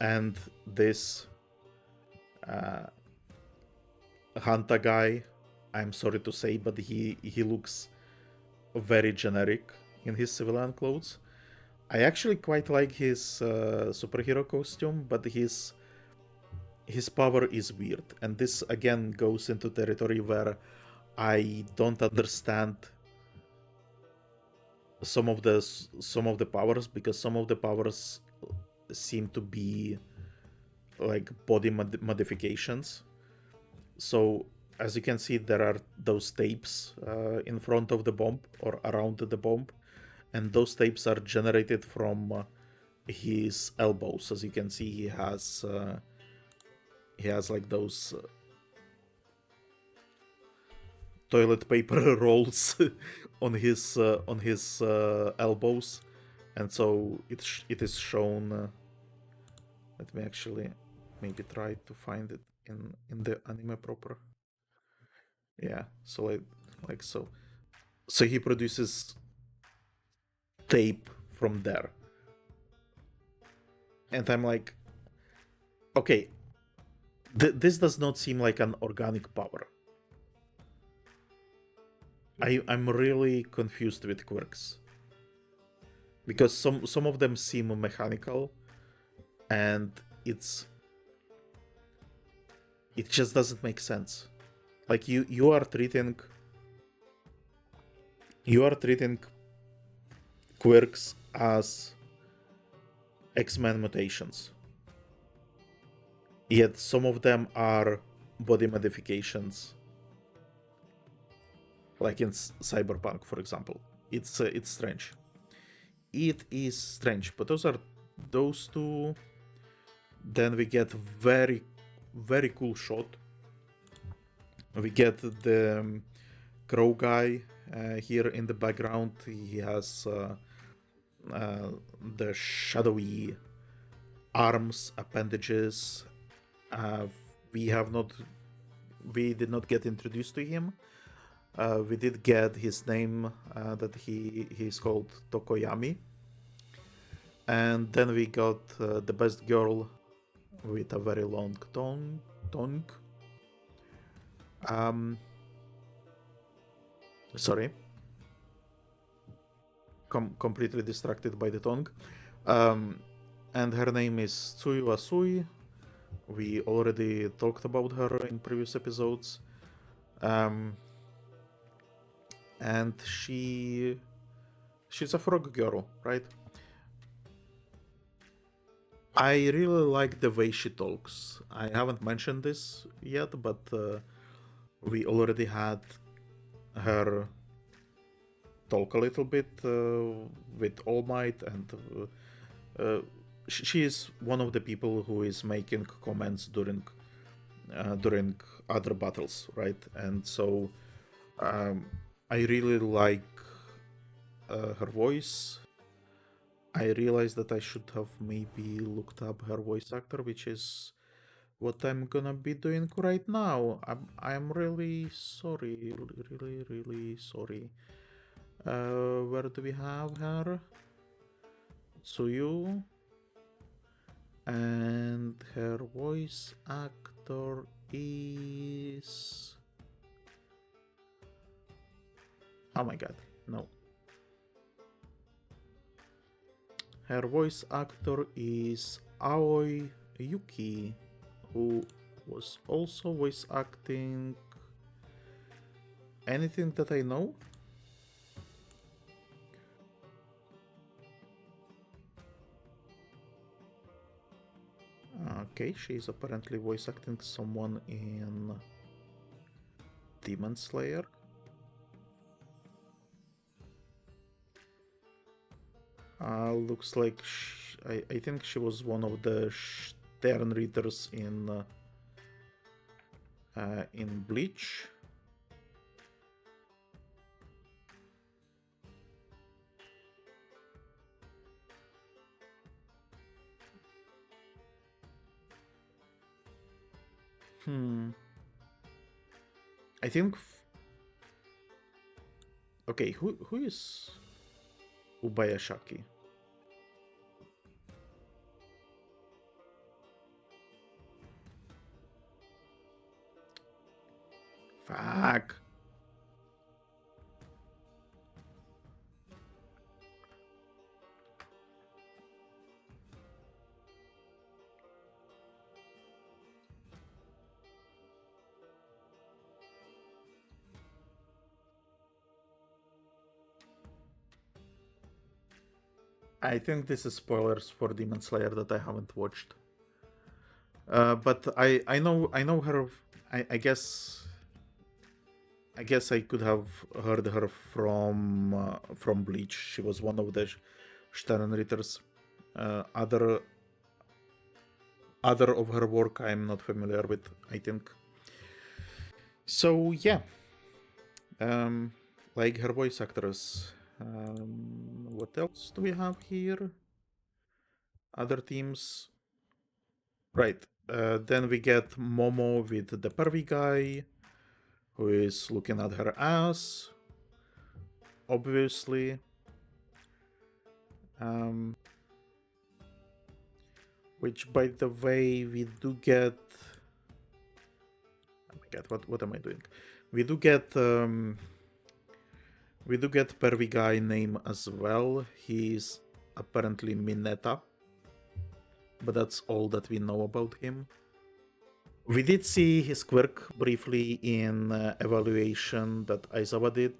and this Hanta guy, I'm sorry to say, but he looks very generic in his civilian clothes. I actually quite like his superhero costume, but his power is weird, and this again goes into territory where I don't understand some of the powers, because some of the powers seem to be like body modifications. So as you can see, there are those tapes in front of the bomb or around the bomb, and those tapes are generated from his elbows. As you can see, he has like those toilet paper rolls on his elbows, and so it is shown. Let me actually maybe try to find it in the anime proper. Yeah, so like so. So he produces tape from there, and I'm like, okay, this does not seem like an organic power. I'm really confused with quirks, because some of them seem mechanical, and it just doesn't make sense. Like you are treating quirks as X-Men mutations, yet some of them are body modifications, like in Cyberpunk, for example. It's strange. It is strange, but those two. Then we get very cool shot. We get the crow guy here in the background. He has the shadowy arms, appendages. We did not get introduced to him. We did get his name, that he's called Tokoyami. And then we got the best girl with a very long tongue. Sorry. Completely distracted by the tongue. And her name is Tsuyu Asui. We already talked about her in previous episodes. And she's a frog girl, right? I really like the way she talks. I haven't mentioned this yet, but we already had her talk a little bit with All Might, and she is one of the people who is making comments during other battles, right? And so I really like her voice. I realized that I should have maybe looked up her voice actor, which is what I'm gonna be doing right now. I'm really sorry, really sorry. Where do we have her? Tsuyu. And her voice actor is... Oh my god, no. Her voice actor is Aoi Yuki, who was also voice acting anything that I know. Okay, she's apparently voice acting someone in Demon Slayer. Looks like I think she was one of the Stern readers in in Bleach. I think. Okay, who is Ubayashaki? Fuck. I think this is spoilers for Demon Slayer that I haven't watched. But I know her. I guess I could have heard her from Bleach. She was one of the Sternritters. Other of her work I'm not familiar with, I think. So yeah, like her voice actress. What else do we have here? Other teams. Right. Then we get Momo with the pervy guy, who is looking at her ass. Obviously. Which, by the way, we do get. Oh my god, what am I doing? We do get pervy guy name as well. He's apparently Mineta, but that's all that we know about him. We did see his quirk briefly in evaluation that Aizawa did.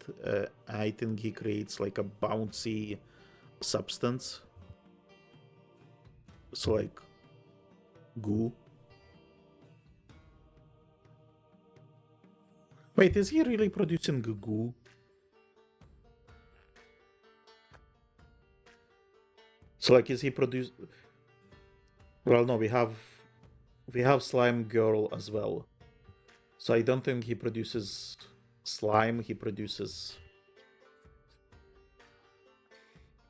I think he creates like a bouncy substance. So like goo. Wait, is he really producing goo? So like, is he produce? Well, no, we have Slime Girl as well. So I don't think he produces slime. He produces.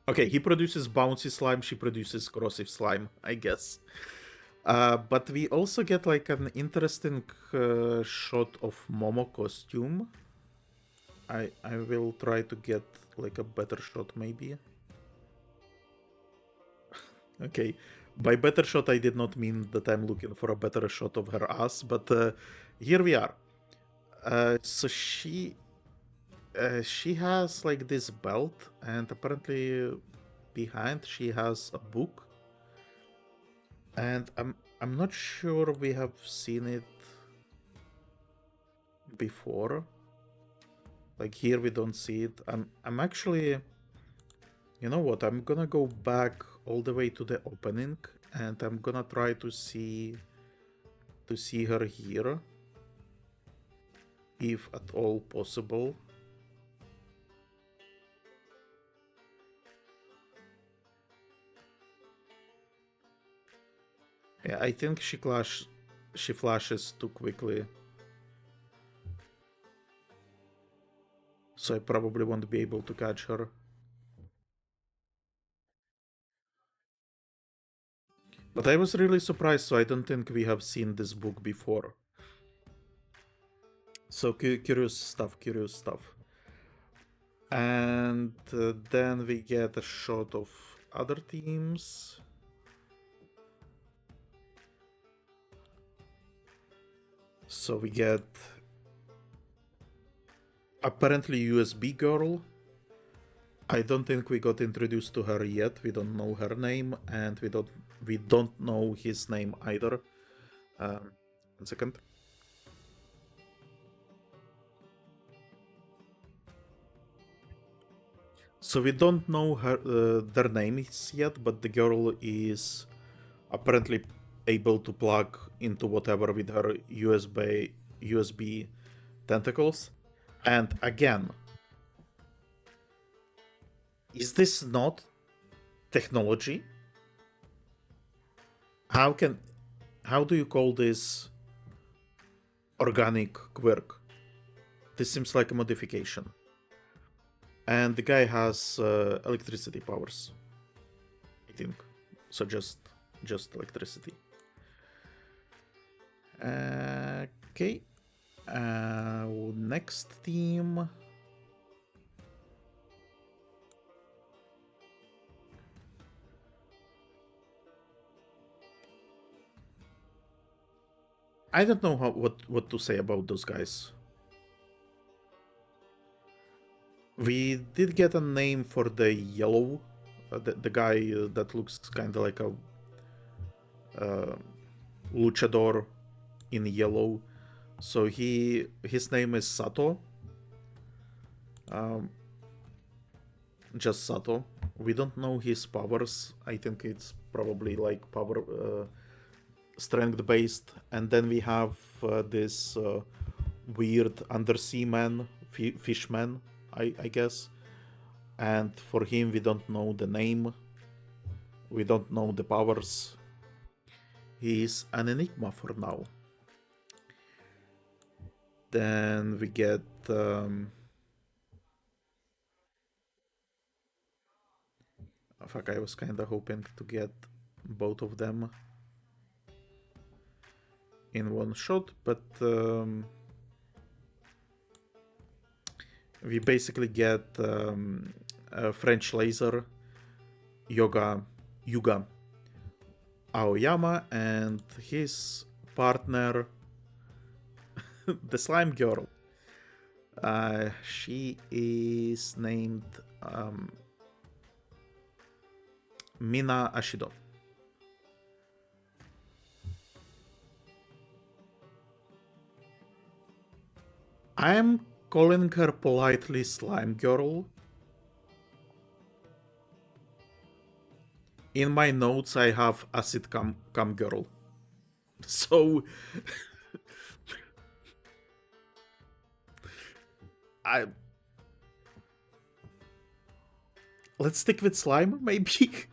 Okay, he produces bouncy slime. She produces corrosive slime, I guess. But we also get like an interesting shot of Momo costume. I will try to get like a better shot, maybe. Okay, by better shot I did not mean that I'm looking for a better shot of her ass, but here we are. So she has like this belt, and apparently behind she has a book. And I'm not sure we have seen it before. Like here we don't see it. I'm actually, you know what? I'm gonna go back all the way to the opening, and I'm gonna try to see her here, if at all possible. Yeah, I think she flashes too quickly. So I probably won't be able to catch her. But I was really surprised, so I don't think we have seen this book before. So curious stuff. And then we get a shot of other teams. So we get apparently USB girl. I don't think we got introduced to her yet. We don't know her name, and we don't know his name either. 1 second. So we don't know their names yet, but the girl is apparently able to plug into whatever with her USB tentacles. And again, is this not technology? How do you call this organic Quirk. This seems like a modification. And the guy has electricity powers, I think. So just electricity. Okay. Next team. I don't know what to say about those guys. We did get a name for the yellow, the guy that looks kind of like a luchador in yellow. So his name is Sato. Just Sato. We don't know his powers. I think it's probably like power strength based. And then we have this weird undersea man, fishman, I guess. And for him, we don't know the name. We don't know the powers. He's an enigma for now. Then we get fuck, I was kinda hoping to get both of them in one shot, but we basically get a French laser, Yuga Aoyama, and his partner, the slime girl. She is named Mina Ashido. I am calling her politely Slime Girl. In my notes, I have Acid Cam Girl. So let's stick with slime, maybe.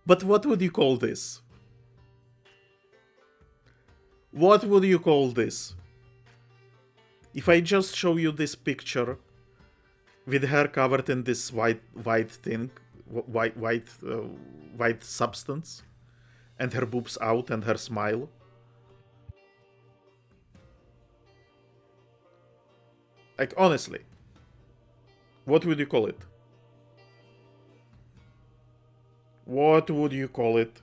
But what would you call this? What would you call this? If I just show you this picture with her covered in this white thing, white substance, and her boobs out and her smile. Like, honestly, what would you call it? What would you call it?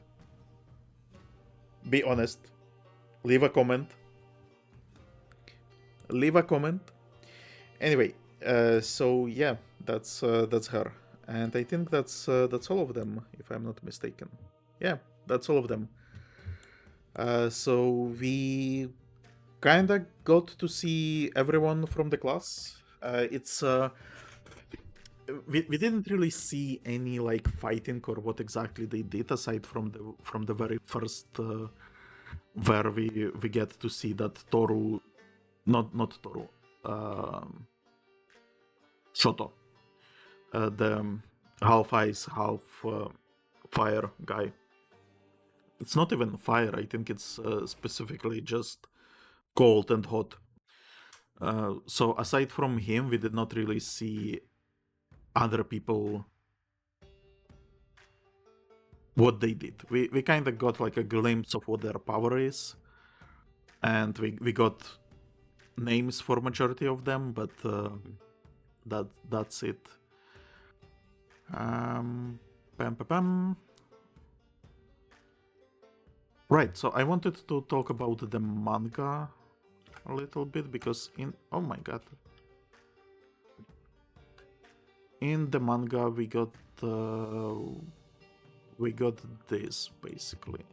Be honest. Leave a comment. Leave a comment. Anyway, so yeah, that's her, and I think that's all of them, if I'm not mistaken. Yeah, that's all of them. So we kinda got to see everyone from the class. It's we didn't really see any like fighting or what exactly they did aside from the very first where we get to see that Toru, not Toru, Shoto, the half ice, half fire guy. It's not even fire. I think it's specifically just cold and hot. So aside from him, we did not really see other people what they did. We kind of got like a glimpse of what their power is, and we got names for majority of them, but that's it. Bam, bam, bam. Right, so I wanted to talk about the manga a little bit because oh my god, in the manga we got this basically.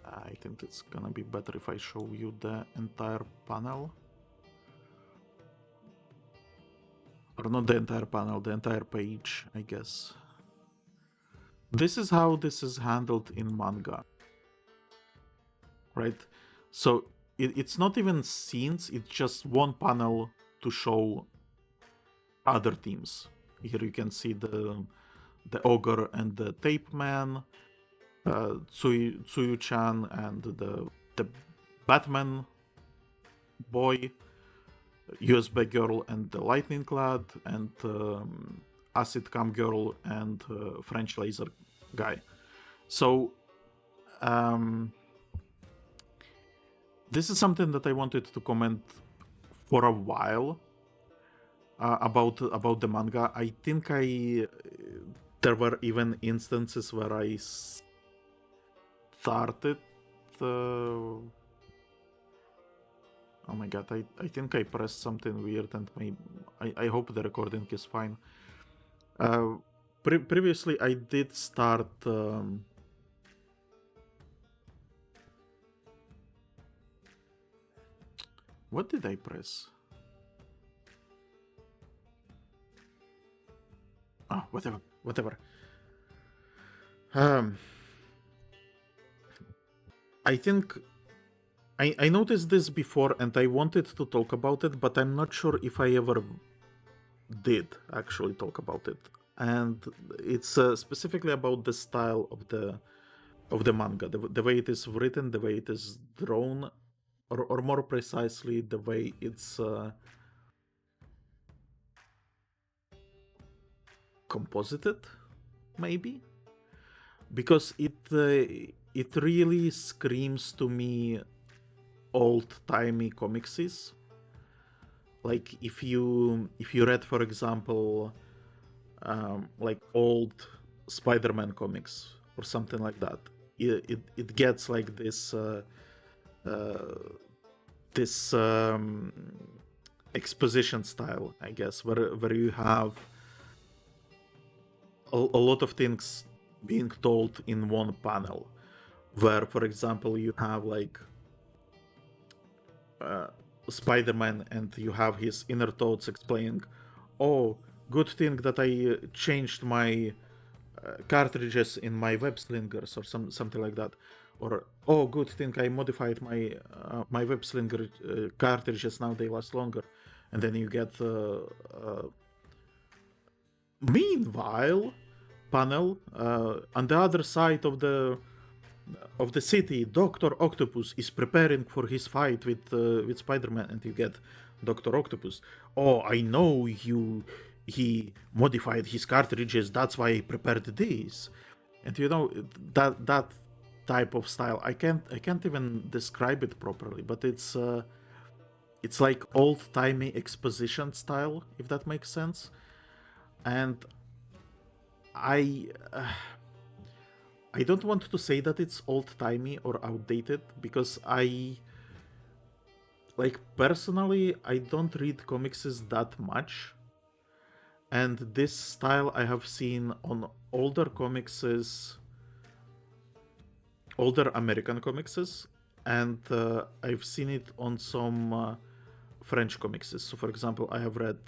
I think it's gonna be better if I show you the entire panel. Or not the entire panel, the entire page, I guess. This is how this is handled in manga. Right? So it's not even scenes, it's just one panel to show other teams. Here you can see the ogre and the tape man, Tsuyu-chan and the Batman boy, USB girl and the lightning clad, and acid cam girl and French laser guy. So this is something that I wanted to comment for a while about the manga. I think there were even instances where I started. Oh my god, I think I pressed something weird, and I hope the recording is fine. Previously, I did start. What did I press? Oh, whatever. I think I noticed this before and I wanted to talk about it, but I'm not sure if I ever did actually talk about it. And it's specifically about the style of the manga, the way it is written, the way it is drawn, or more precisely, the way it's composited, maybe, because it really screams to me old-timey comicses. Like if you read, for example, like old Spider-Man comics or something like that, it gets like this this exposition style, I guess, where you have a lot of things being told in one panel. Where, for example, you have like Spider-Man, and you have his inner thoughts explaining, "Oh, good thing that I changed my cartridges in my web slingers," or something like that, or "Oh, good thing I modified my web slinger cartridges. Now they last longer." And then you get meanwhile panel on the other side of the city, Dr. Octopus is preparing for his fight with Spider-Man, and you get Dr. Octopus. "Oh, I know he modified his cartridges, that's why I prepared this." And you know, that type of style, I can't even describe it properly, but it's like old-timey exposition style, if that makes sense. And I don't want to say that it's old-timey or outdated, because personally, I don't read comicses that much. And this style I have seen on older comicses, older American comicses, and I've seen it on some French comicses. So, for example, I have read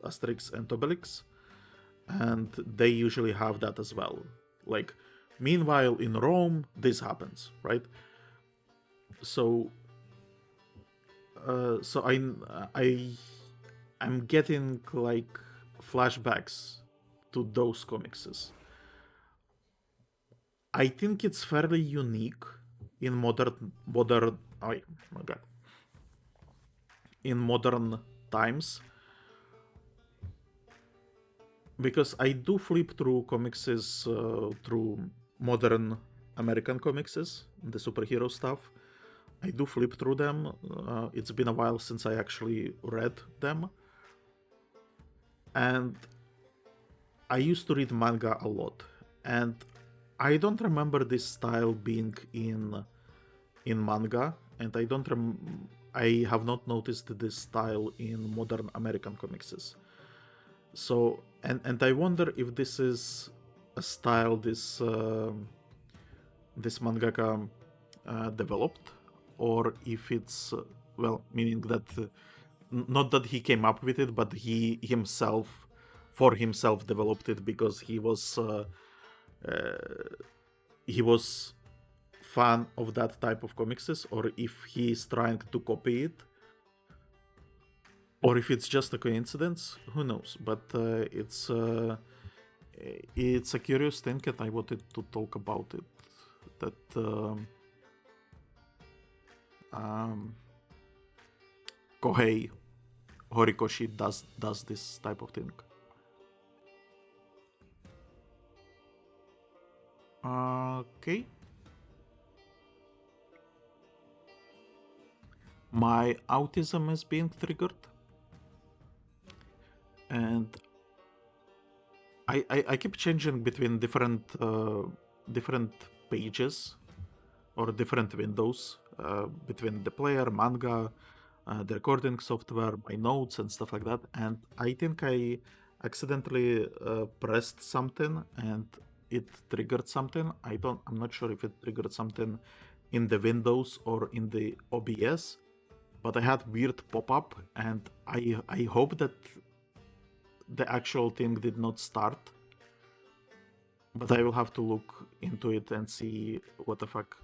Asterix and Obelix, and they usually have that as well. Like, meanwhile, in Rome, this happens, right? So, I'm getting like flashbacks to those comicses. I think it's fairly unique in modern. Oh my god! In modern times, because I do flip through comicses through modern American comicses, the superhero stuff. I do flip through them. It's been a while since I actually read them. And I used to read manga a lot. And I don't remember this style being in manga. And I have not noticed this style in modern American comicses. So, and I wonder if this is a style this mangaka developed, or if it's meaning that not that he came up with it, but he himself developed it because he was fan of that type of comicses, or if he is trying to copy it, or if it's just a coincidence. Who knows? But it's a curious thing, and I wanted to talk about it. That Kohei Horikoshi does this type of thing. Okay. My autism is being triggered, and I keep changing between different pages or different windows between the player, manga, the recording software, my notes, and stuff like that. And I think I accidentally pressed something and it triggered something. I'm not sure if it triggered something in the Windows or in the OBS, but I had weird pop-up, and I hope that the actual thing did not start. But I will have to look into it and see what the fuck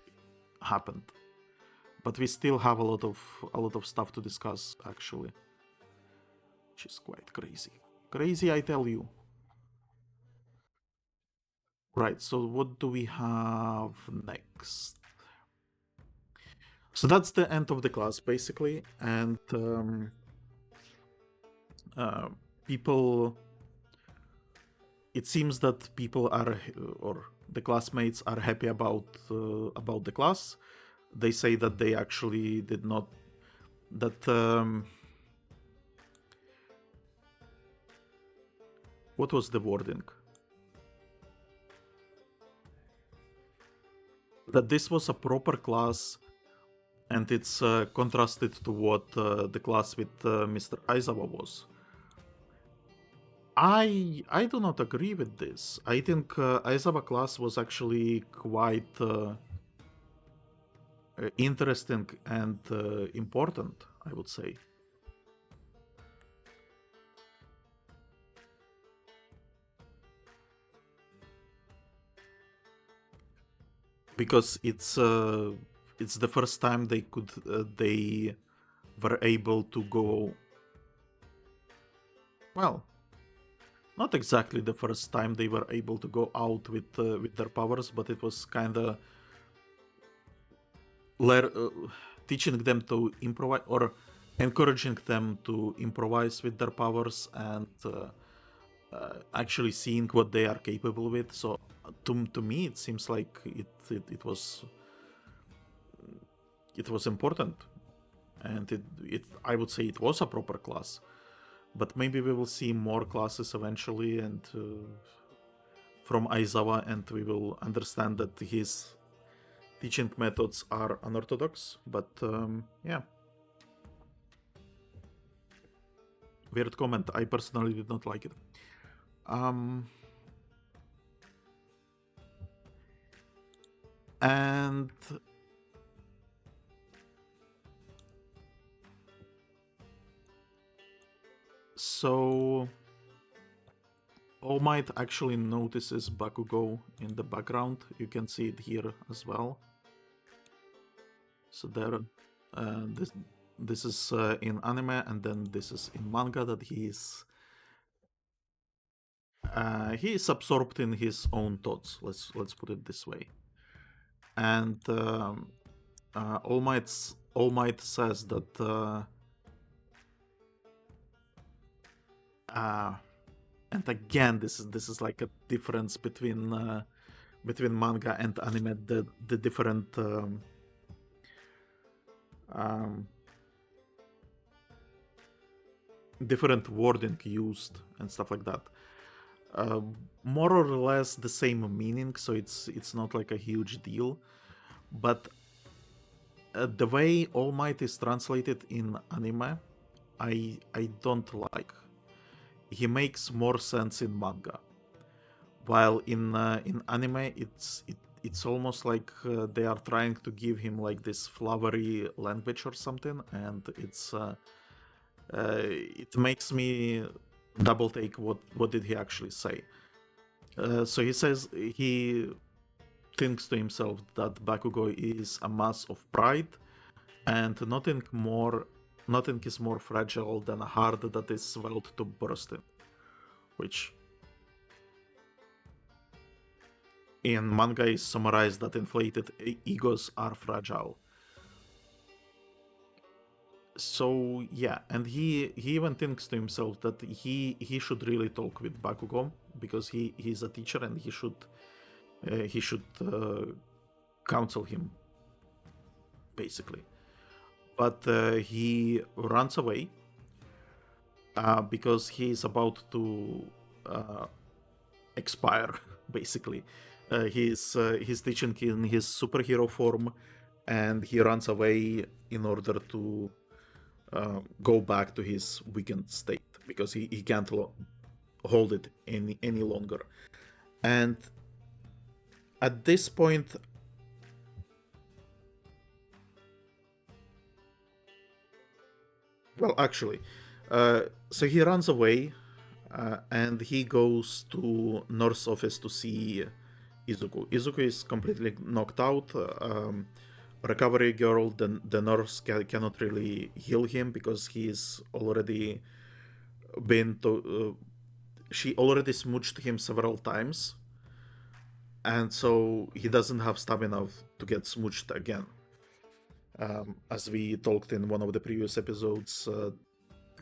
happened. But we still have a lot of stuff to discuss, actually, which is quite crazy. Crazy, I tell you. Right, so what do we have next? So that's the end of the class, basically, and people... It seems that people are, or the classmates are happy about the class. They say that they actually did not... That... what was the wording? That this was a proper class, and it's contrasted to what the class with Mr. Aizawa was. I do not agree with this. I think Aizawa class was actually quite interesting and important, I would say. Because it's the first time they were able to go... Well, not exactly the first time they were able to go out with their powers, but it was kind of teaching them to improvise, or encouraging them to improvise with their powers, and actually seeing what they are capable with. So to me, it seems like it was important, and I would say it was a proper class. But maybe we will see more classes eventually, and from Aizawa, and we will understand that his teaching methods are unorthodox. But yeah. Weird comment. I personally did not like it. And so All Might actually notices Bakugo in the background. You can see it here as well. So there, this is in anime, and then this is in manga, that he is absorbed in his own thoughts. Let's put it this way. And All Might says that. And again, this is like a difference between manga and anime. The different different wording used and stuff like that. More or less the same meaning, so it's not like a huge deal. But the way All Might is translated in anime, I don't like. He makes more sense in manga, while in anime it's almost like they are trying to give him like this flowery language or something, and it makes me double take what did he actually say. So he says he thinks to himself that Bakugo is a mass of pride, and nothing is more fragile than a heart that is swelled to bursting, which in manga is summarized that inflated egos are fragile. So yeah, and he even thinks to himself that he should really talk with Bakugo because he's a teacher and he should counsel him basically. But he runs away because he's about to expire basically. He's teaching in his superhero form, and he runs away in order to go back to his weakened state because he can't hold it any longer. And at this point, well, actually, so he runs away and he goes to North's office to see Izuku. Izuku is completely knocked out. Recovery girl, the nurse cannot really heal him because he's already been to. She already smooched him several times, and so he doesn't have stamina to get smooched again. As we talked in one of the previous episodes,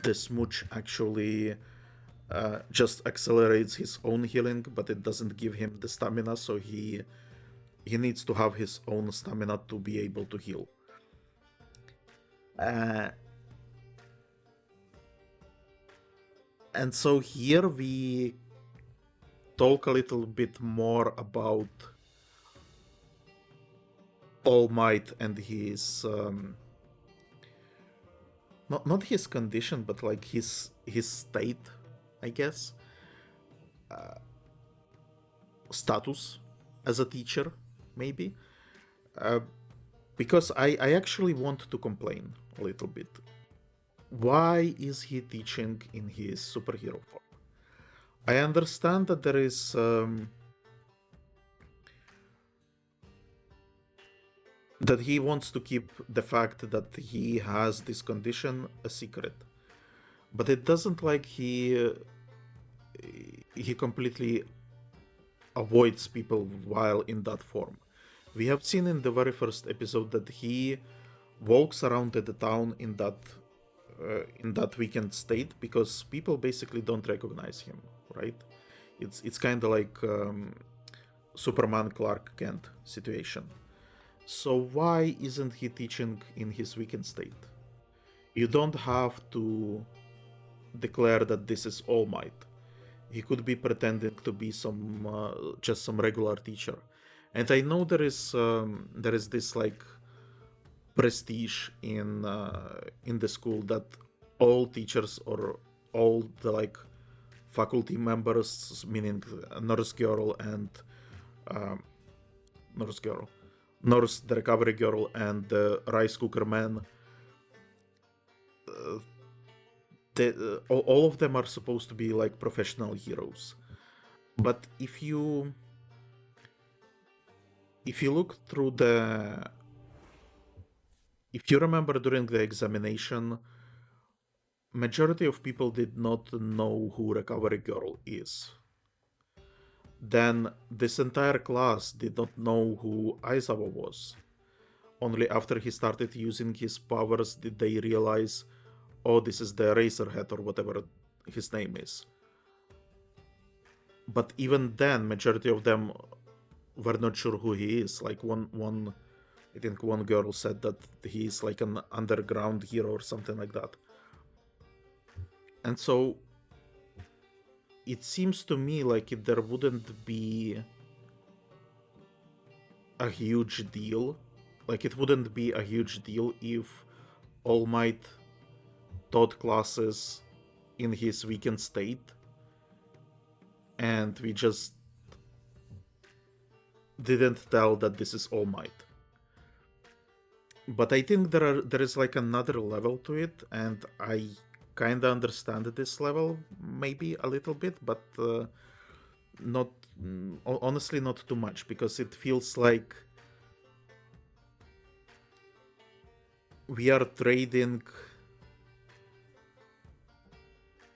the smooch actually just accelerates his own healing, but it doesn't give him the stamina, so he needs to have his own stamina to be able to heal. And so here we talk a little bit more about All Might and his not his condition, but like his state, I guess, status as a teacher, maybe. Because I actually want to complain a little bit. Why is he teaching in his superhero form? I understand that there is that he wants to keep the fact that he has this condition a secret, but it doesn't like he completely avoids people while in that form. We have seen in the very first episode that he walks around the town in that weakened state because people basically don't recognize him, right? It's kind of like Superman Clark Kent situation. So why isn't he teaching in his weakened state? You don't have to declare that this is All Might. He could be pretending to be just some regular teacher. And I know there is this like prestige in the school that all teachers or all the like faculty members, meaning nurse girl and nurse, the recovery girl, and the rice cooker man, all of them are supposed to be like professional heroes. But if you look through if you remember during the examination, majority of people did not know who recovery girl is. Then this entire class did not know who Aizawa was. Only after he started using his powers did they realize, oh, this is the Eraserhead or whatever his name is. But even then, majority of them were not sure who he is. Like I think one girl said that he is like an underground hero or something like that. And so it seems to me like there wouldn't be a huge deal. Like it wouldn't be a huge deal if All Might taught classes in his weakened state and we just didn't tell that this is All Might. But I think there is like another level to it, and I kind of understand this level maybe a little bit, but not honestly not too much, because it feels like we are trading.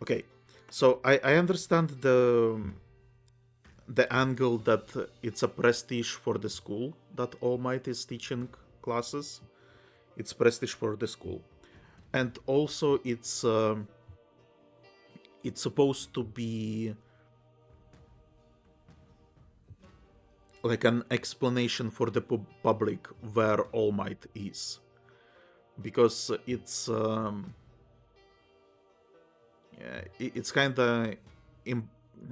Okay, so I understand the angle that it's a prestige for the school that All Might is teaching classes. It's prestige for the school. And also it's supposed to be like an explanation for the public where All Might is, because it's kind of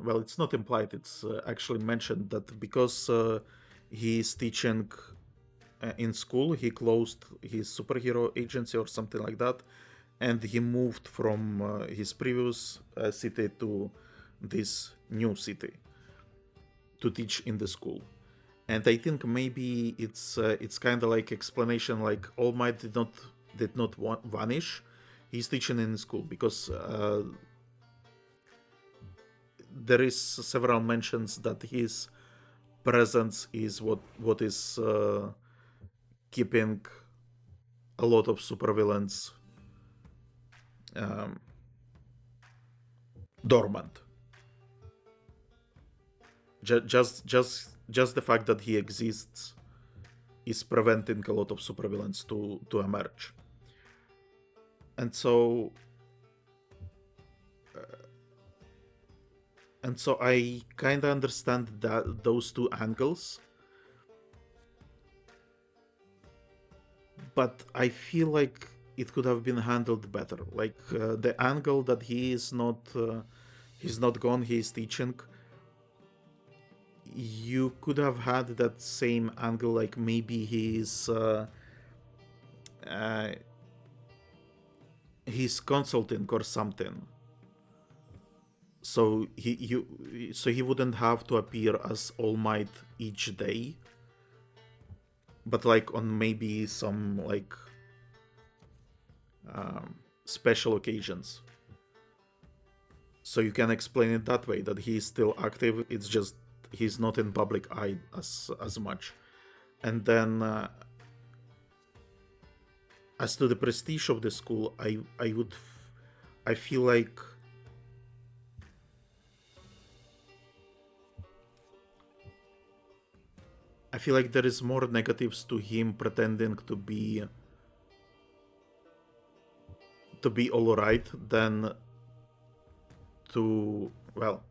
well, it's not implied, it's actually mentioned that because he's teaching in school, he closed his superhero agency or something like that, and he moved from his previous city to this new city to teach in the school. And I think maybe it's kind of like explanation, like All Might did not vanish. He's teaching in school because there is several mentions that his presence is what is keeping a lot of supervillains um, dormant. Just the fact that he exists is preventing a lot of supervillains to emerge. And so I kind of understand that those two angles, but I feel like it could have been handled better. Like the angle that he's not gone, he's teaching. You could have had that same angle, like maybe he's consulting or something. So he wouldn't have to appear as All Might each day, but like on maybe some like special occasions. So you can explain it that way, that he's still active. It's just he's not in public eye as much. And then as to the prestige of the school, I feel like there is more negatives to him pretending to be all right than to, well,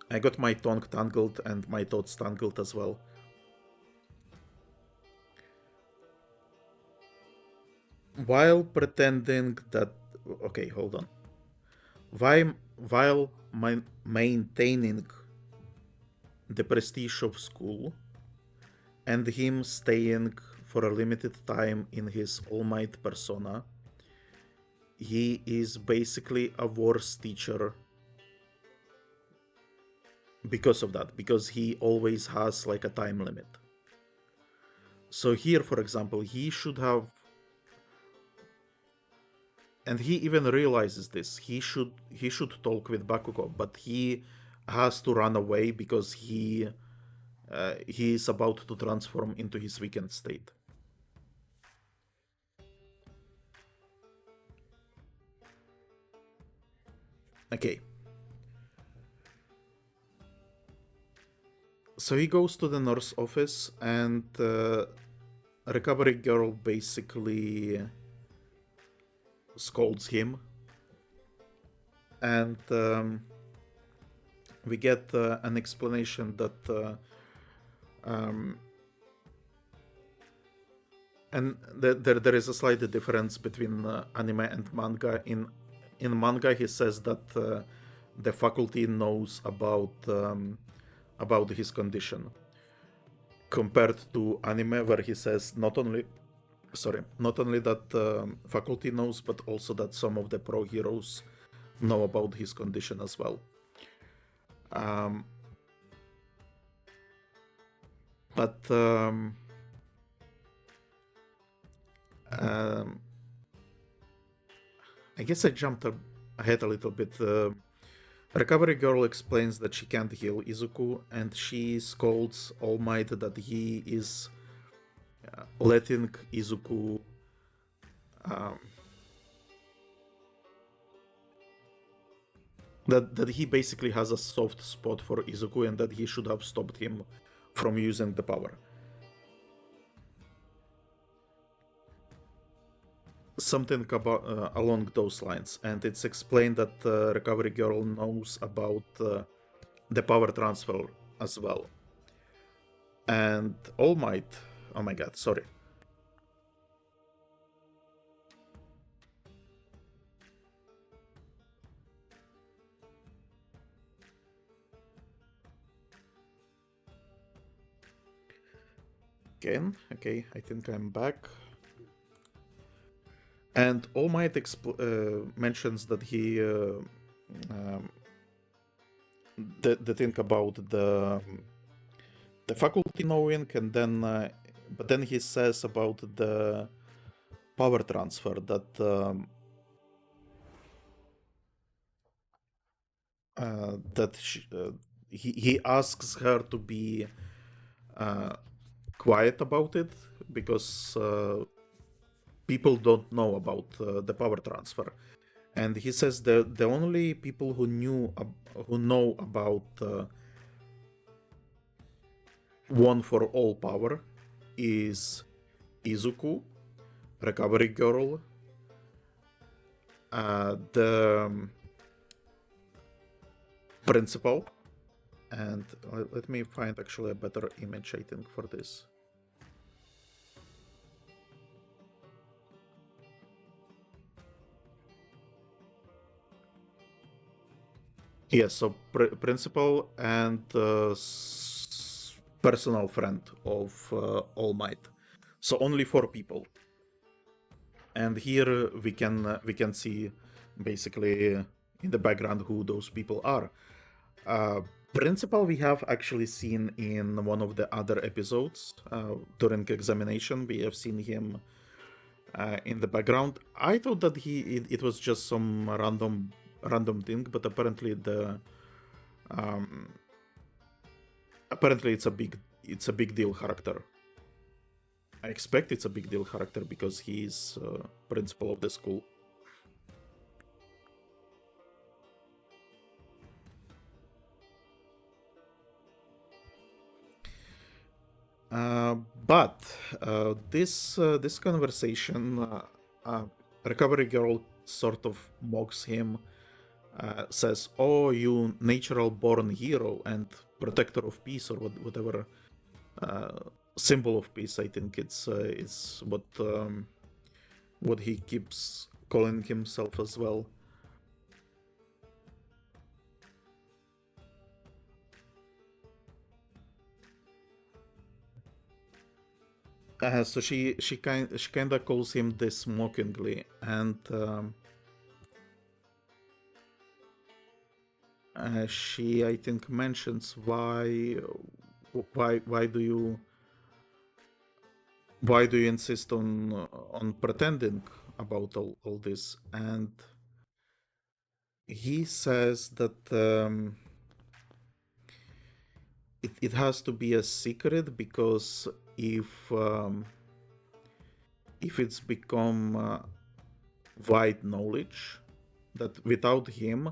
I got my tongue tangled and my thoughts tangled as well. While pretending that, okay, hold on. While maintaining the prestige of school and him staying for a limited time in his All Might persona, he is basically a worse teacher because of that, because he always has like a time limit. So here, for example, he should have, and he even realizes this, he should talk with Bakugo, but he has to run away because he is about to transform into his weakened state. Okay. So he goes to the nurse office, and Recovery Girl basically scolds him. And we get an explanation that and there is a slight difference between anime and manga. In manga, he says that the faculty knows about his condition, compared to anime, where he says not only that faculty knows, but also that some of the pro heroes know about his condition as well. But I guess I jumped ahead a little bit. Recovery Girl explains that she can't heal Izuku, and she scolds All Might that he is letting Izuku that he basically has a soft spot for Izuku, and that he should have stopped him from using the power. something about along those lines, and it's explained that Recovery Girl knows about the power transfer as well. And All Might, oh my god, sorry. Again, okay, I think I'm back. And All Might mentions that he the thing about the faculty knowing, and then but then he says about the power transfer that he asks her to be quiet about it because people don't know about the power transfer, and he says the only people who know about one for all power is Izuku, Recovery Girl, the principal, and let me find actually a better image, I think, for this. Yes, so principal and personal friend of All Might. So only 4 people. And here we can see basically in the background who those people are. Principal we have actually seen in one of the other episodes during examination. We have seen him in the background. I thought that it was just some random thing, but apparently apparently it's a big deal character. I expect it's a big deal character because he's principal of the school. But this conversation, Recovery Girl sort of mocks him, says, "Oh, you natural born hero and protector of peace," or whatever symbol of peace. I think it's what he keeps calling himself as well. So she kind of calls him this mockingly, and she, I think, mentions why do you insist on pretending about all this, and he says that it has to be a secret because if it's become wide knowledge, that without him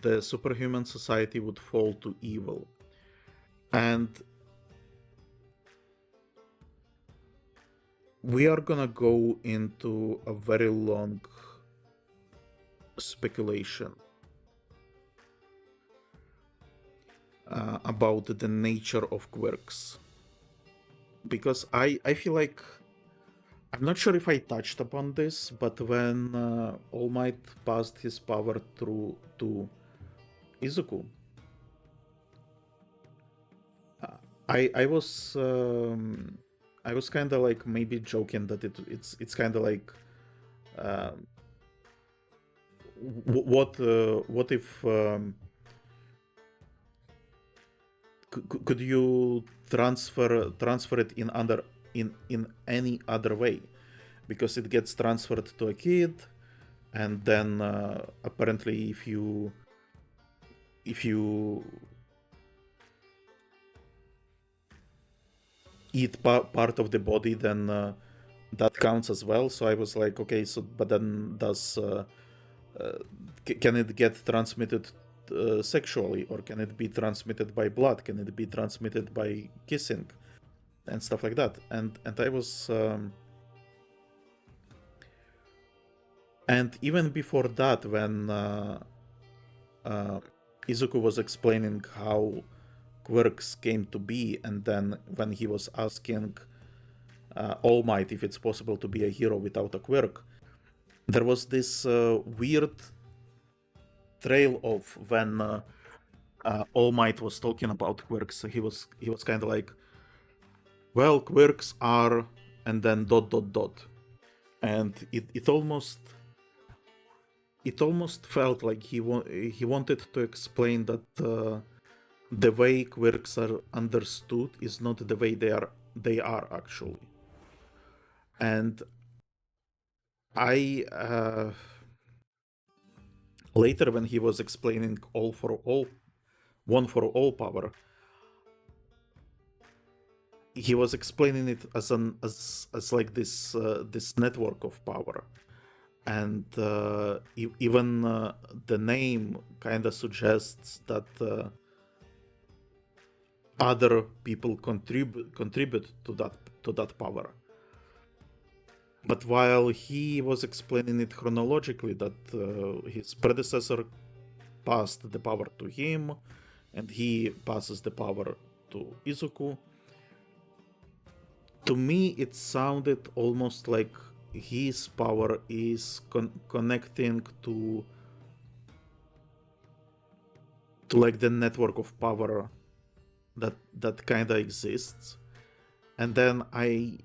the superhuman society would fall to evil. And we are gonna go into a very long speculation about the nature of quirks, because I feel like I'm not sure if I touched upon this, but when All Might passed his power through to Izuku, I was kind of like maybe joking that it's kind of like what if could you transfer it in any other way, because it gets transferred to a kid, and then apparently if you eat part of the body, then that counts as well. So I was like, okay, so but then does can it get transmitted sexually, or can it be transmitted by blood? Can it be transmitted by kissing and stuff like that? And I was And even before that, when Izuku was explaining how Quirks came to be, and then when he was asking All Might if it's possible to be a hero without a quirk, there was this weird trail of when All Might was talking about quirks. He was kind of like, well, quirks are, and then dot dot dot, and it almost felt like he wanted to explain that the way quirks are understood is not the way they are actually. And I later, when he was explaining all for all, one for all power, he was explaining it as like this network of power, and even the name kind of suggests that other people contribute to that power. But while he was explaining it chronologically, that his predecessor passed the power to him, and he passes the power to Izuku, to me it sounded almost like his power is connecting to like the network of power that kind of exists. And then I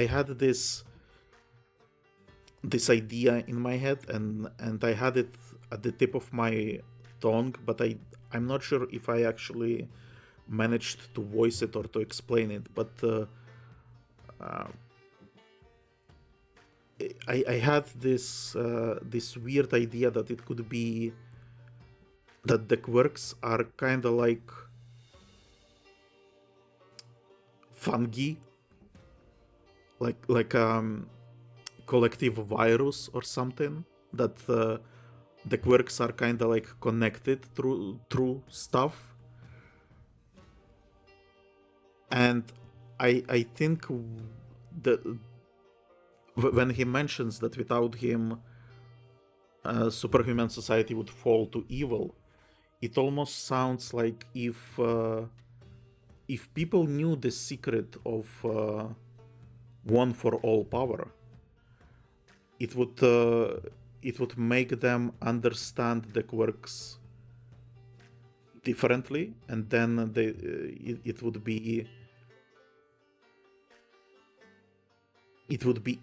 had this idea in my head, and I had it at the tip of my tongue, but I'm not sure if I actually managed to voice it or to explain it. But I had this weird idea that it could be that the quirks are kind of like fungi, like collective virus or something, that the quirks are kind of like connected through stuff. And I think when he mentions that without him superhuman society would fall to evil, it almost sounds like if people knew the secret of one for all power, it would make them understand the quirks differently, and then it would be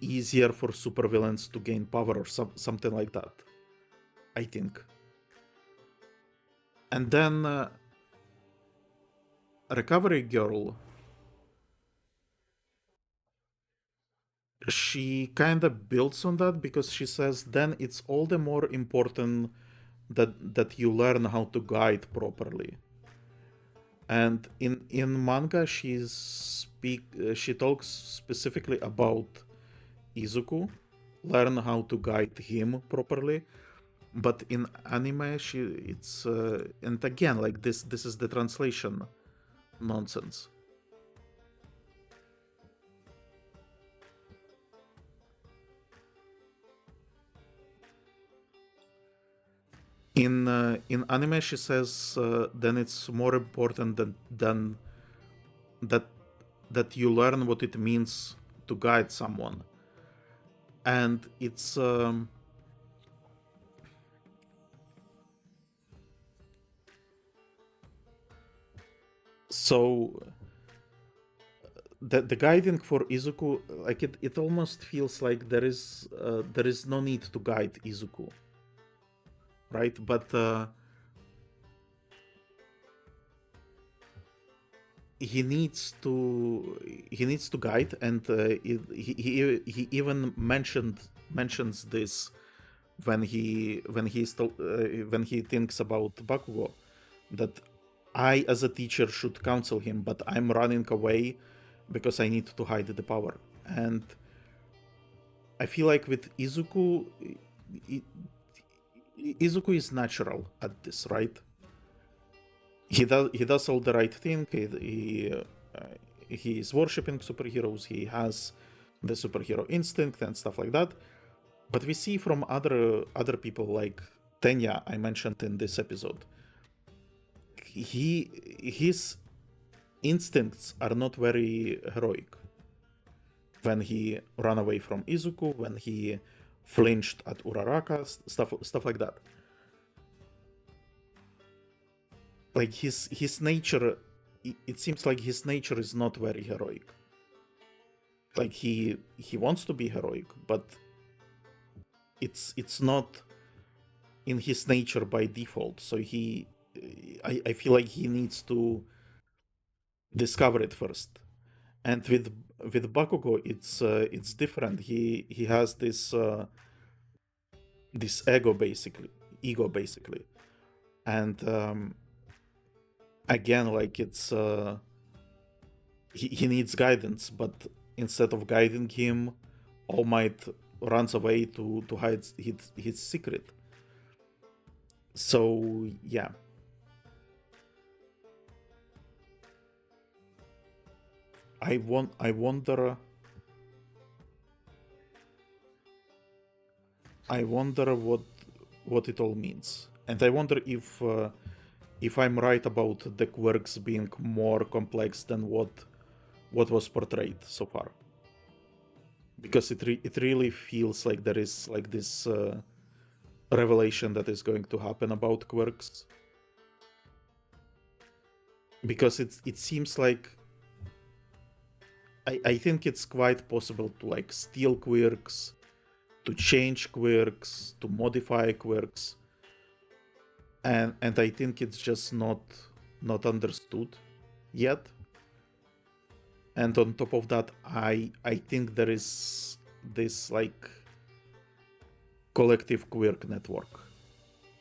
easier for supervillains to gain power, or something like that, I think. And then Recovery Girl, she kind of builds on that, because she says then it's all the more important that you learn how to guide properly. And in manga, she talks specifically about Izuku, learn how to guide him properly. But in anime, it's and again, like this is the translation nonsense. In anime, she says then it's more important than that you learn what it means to guide someone. And it's so the guiding for Izuku, like it almost feels like there is no need to guide Izuku, right? But he needs to guide, and he even mentions this when he thinks about Bakugo, that I as a teacher should counsel him, but I'm running away because I need to hide the power. And I feel like with Izuku, Izuku is natural at this, right? He does all the right thing. He is worshipping superheroes. He has the superhero instinct and stuff like that. But we see from other people like Tenya, I mentioned in this episode, his instincts are not very heroic. When he ran away from Izuku, when he flinched at Uraraka, stuff like that. Like his nature, it seems like his nature is not very heroic. Like he wants to be heroic, but it's not in his nature by default. So I feel like he needs to discover it first. And with Bakugo, it's different. He has this this ego basically, and again, like it's he needs guidance, but instead of guiding him, All Might runs away to hide his secret. So yeah. I wonder what it all means, and I wonder if I'm right about the quirks being more complex than what was portrayed so far, because it really feels like there is like this revelation that is going to happen about quirks, because it seems like I think it's quite possible to like steal quirks, to change quirks, to modify quirks, and I think it's just not understood yet. And on top of that, I think there is this like collective quirk network.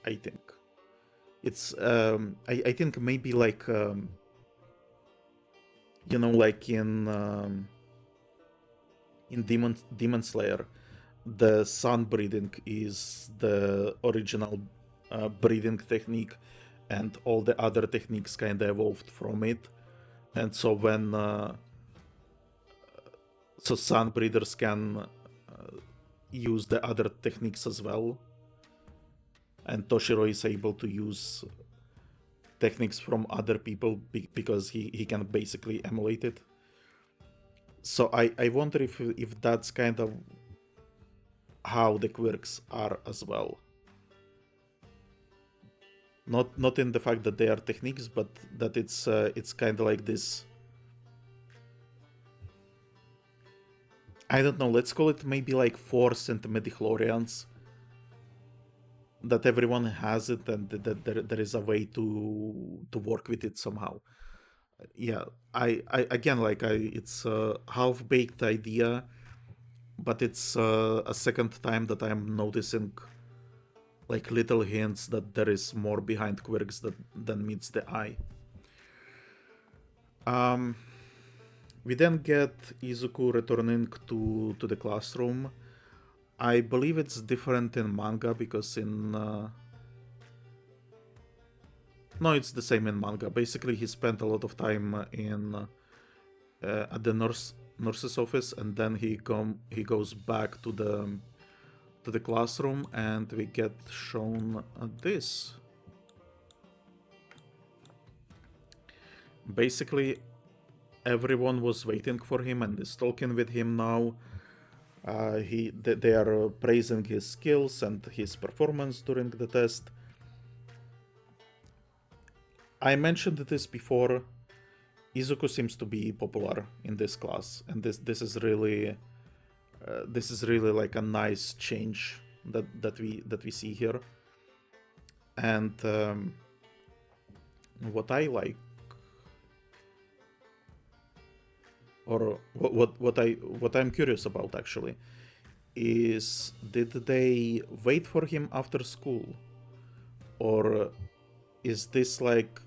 I think it's I think maybe like you know, like in Demon Slayer, the sun breathing is the original breathing technique, and all the other techniques kind of evolved from it. And so when so sun breathers can use the other techniques as well, and Toshiro is able to use techniques from other people because he can basically emulate it. So I wonder if that's kind of how the quirks are as well. Not in the fact that they are techniques, but that it's kind of like this. I don't know. Let's call it maybe like Force and midichlorians. That everyone has it, and that there is a way to work with it somehow. Yeah, I again, like it's a half baked idea, but it's a second time that I'm noticing like little hints that there is more behind quirks than meets the eye. Um, we then get Izuku returning to the classroom. I believe it's different in manga because in no, it's the same in manga. Basically, he spent a lot of time in at the nurse's office, and then he goes back to the classroom, and we get shown this. Basically, everyone was waiting for him and is talking with him now. They are praising his skills and his performance during the test. I mentioned this before. Izuku seems to be popular in this class, and this is really like a nice change that we see here. And what I like, or what I'm curious about actually, is did they wait for him after school, or is this like,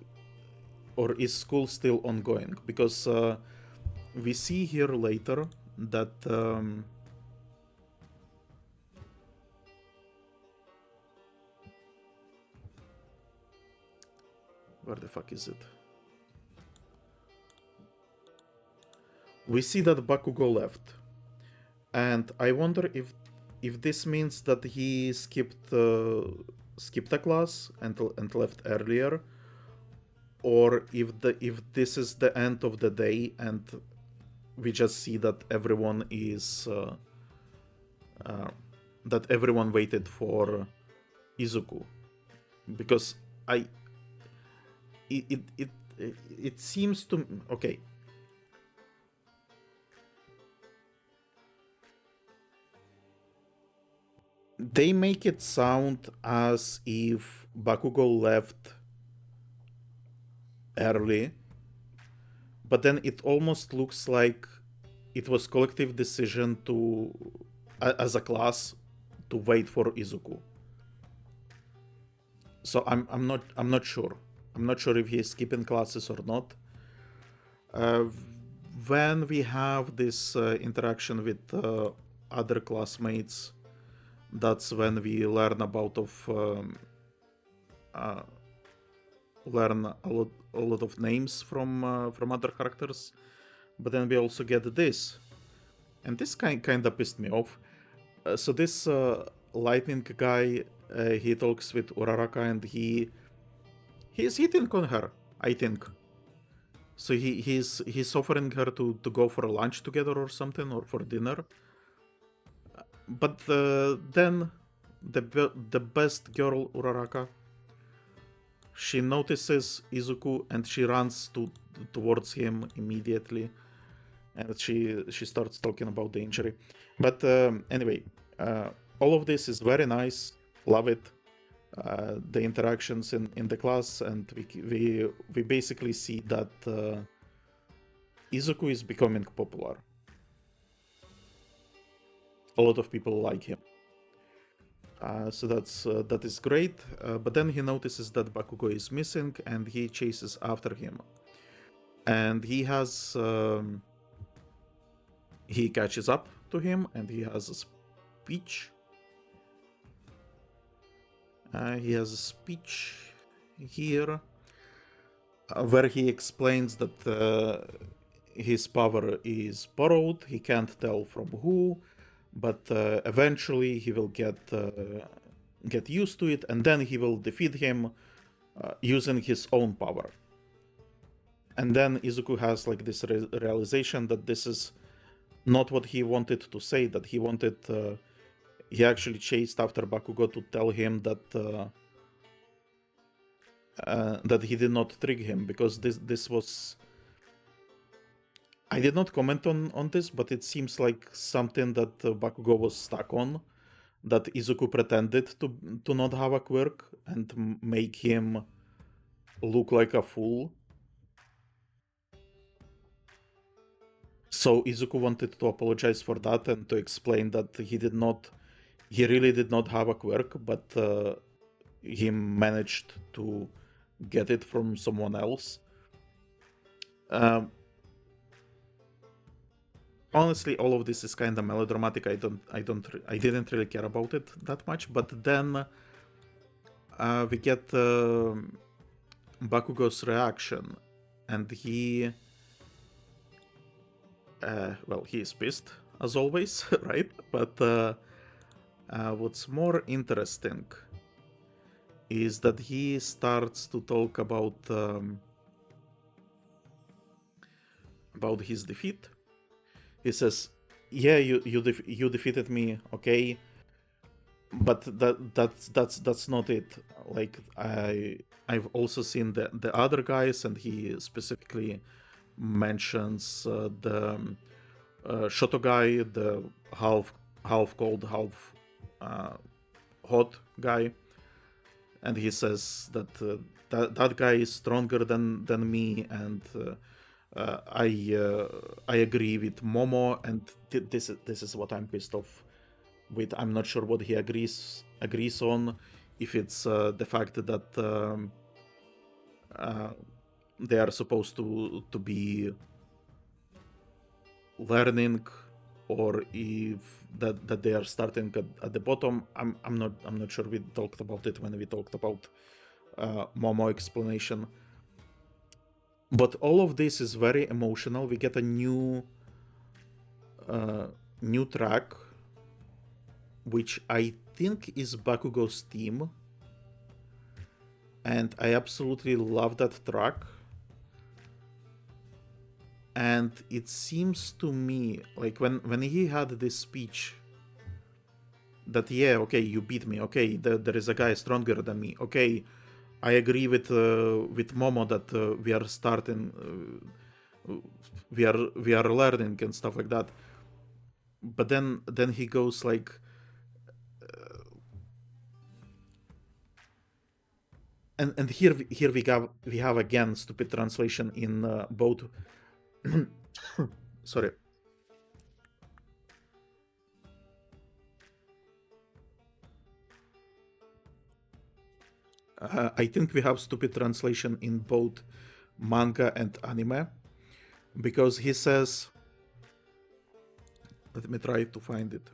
or is school still ongoing? Because we see here later that where the fuck is it? We see that Bakugo left, and I wonder if if this means that he skipped a class and left earlier, or if this is the end of the day and we just see that everyone is that everyone waited for Izuku, because it seems to okay. They make it sound as if Bakugo left early, but then it almost looks like it was collective decision to, as a class, to wait for Izuku. So I'm not sure. I'm not sure if he's skipping classes or not. When we have this interaction with other classmates, that's when we learn about learn a lot of names from other characters. But then we also get this, and this kind of pissed me off. So this lightning guy, he talks with Uraraka, and he's hitting on her, I think. So he's offering her to go for lunch together or something, or for dinner. But then the best girl, Uraraka, she notices Izuku and she runs towards him immediately, and she starts talking about the injury. But anyway, all of this is very nice. Love it. The interactions in the class, and we basically see that Izuku is becoming popular. A lot of people like him. So that is great. But then he notices that Bakugo is missing, and he chases after him. And he catches up to him, and he has a speech. He has a speech here where he explains that his power is borrowed. He can't tell from who, but eventually he will get used to it, and then he will defeat him using his own power. And then Izuku has like this realization that this is not what he wanted to say. That he wanted, he actually chased after Bakugo to tell him that that he did not trick him, because this was. I did not comment on this, but it seems like something that Bakugo was stuck on, that Izuku pretended to not have a quirk and make him look like a fool. So Izuku wanted to apologize for that and to explain that he really did not have a quirk, but he managed to get it from someone else. Honestly, all of this is kind of melodramatic. I didn't really care about it that much. But then we get Bakugo's reaction, and he is pissed as always, right? But what's more interesting is that he starts to talk about his defeat. He says, "Yeah, you defeated me, okay, but that's not it. Like I've also seen the other guys," and he specifically mentions the Shoto guy, the half cold, half hot guy, and he says that that guy is stronger than me, and I agree with Momo, and this is what I'm pissed off with. I'm not sure what he agrees on, if it's the fact that they are supposed to be learning, or if that they are starting at the bottom. I'm not sure. We talked about it when we talked about Momo explanation. But all of this is very emotional. We get a new track which I think is Bakugo's theme. And I absolutely love that track. And it seems to me like when he had this speech that, yeah, okay, you beat me, okay, there is a guy stronger than me, okay, I agree with Momo that we are starting, we are learning and stuff like that. But then he goes like, and here we have again stupid translation in both. Sorry. I think we have stupid translation in both manga and anime, because he says, let me try to find it.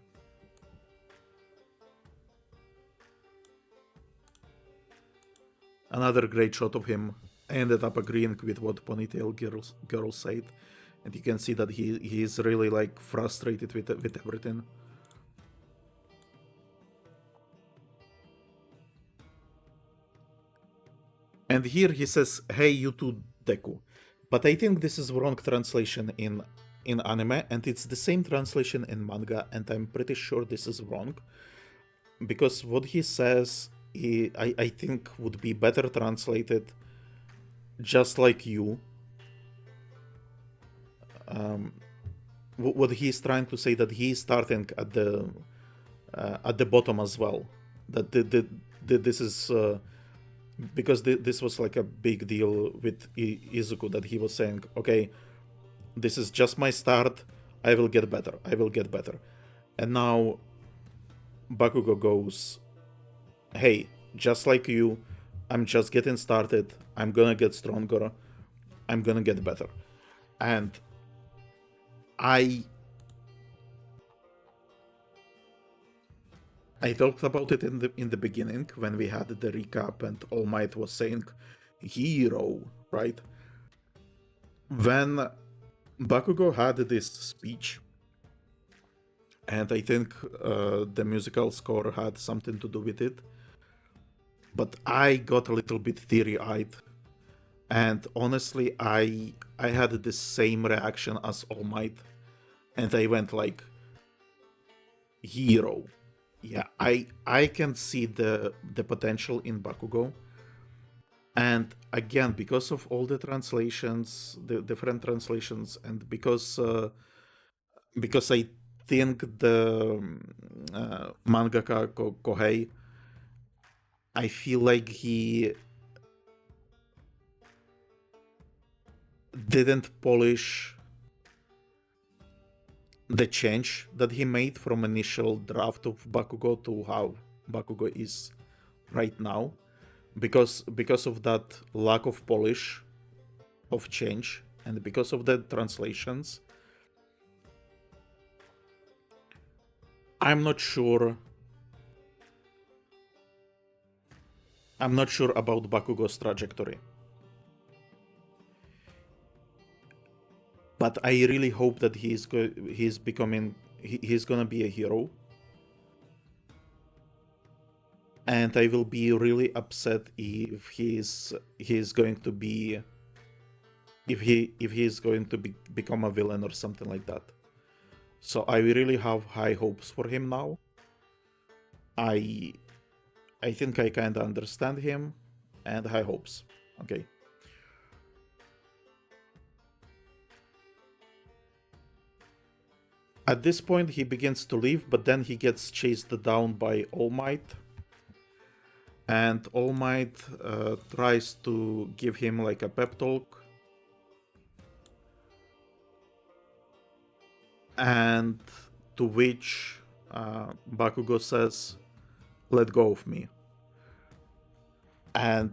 Another great shot of him. I ended up agreeing with what Ponytail girl said, and you can see that he is really like frustrated with everything. And here he says, "Hey, you too, Deku," but I think this is wrong translation in anime, and it's the same translation in manga, and I'm pretty sure this is wrong, because what he says, I think would be better translated, just like you. What he's trying to say, that he's starting at the bottom as well. That this is because this was like a big deal with Izuku, that he was saying, okay, this is just my start. I will get better. I will get better. And now Bakugo goes, hey, just like you, I'm just getting started. I'm gonna get stronger. I'm gonna get better. And I talked about it in the beginning when we had the recap and All Might was saying hero, right? When Bakugo had this speech, and I think the musical score had something to do with it, but I got a little bit teary-eyed, and honestly, I had the same reaction as All Might, and I went like, hero. Yeah, I can see the potential in Bakugo. And again, because of all the translations, the different translations, and because I think the mangaka Kohei, I feel like he didn't polish the change that he made from initial draft of Bakugo to how Bakugo is right now, because of that lack of polish of change, and because of the translations, I'm not sure about Bakugo's trajectory. But I really hope that he's gonna be a hero. And I will be really upset if he's going to be if he's going to become a villain or something like that. So I really have high hopes for him now. I think I kinda understand him, and high hopes. Okay. At this point, he begins to leave, but then he gets chased down by All Might. And All Might tries to give him like a pep talk. And to which Bakugo says, let go of me. And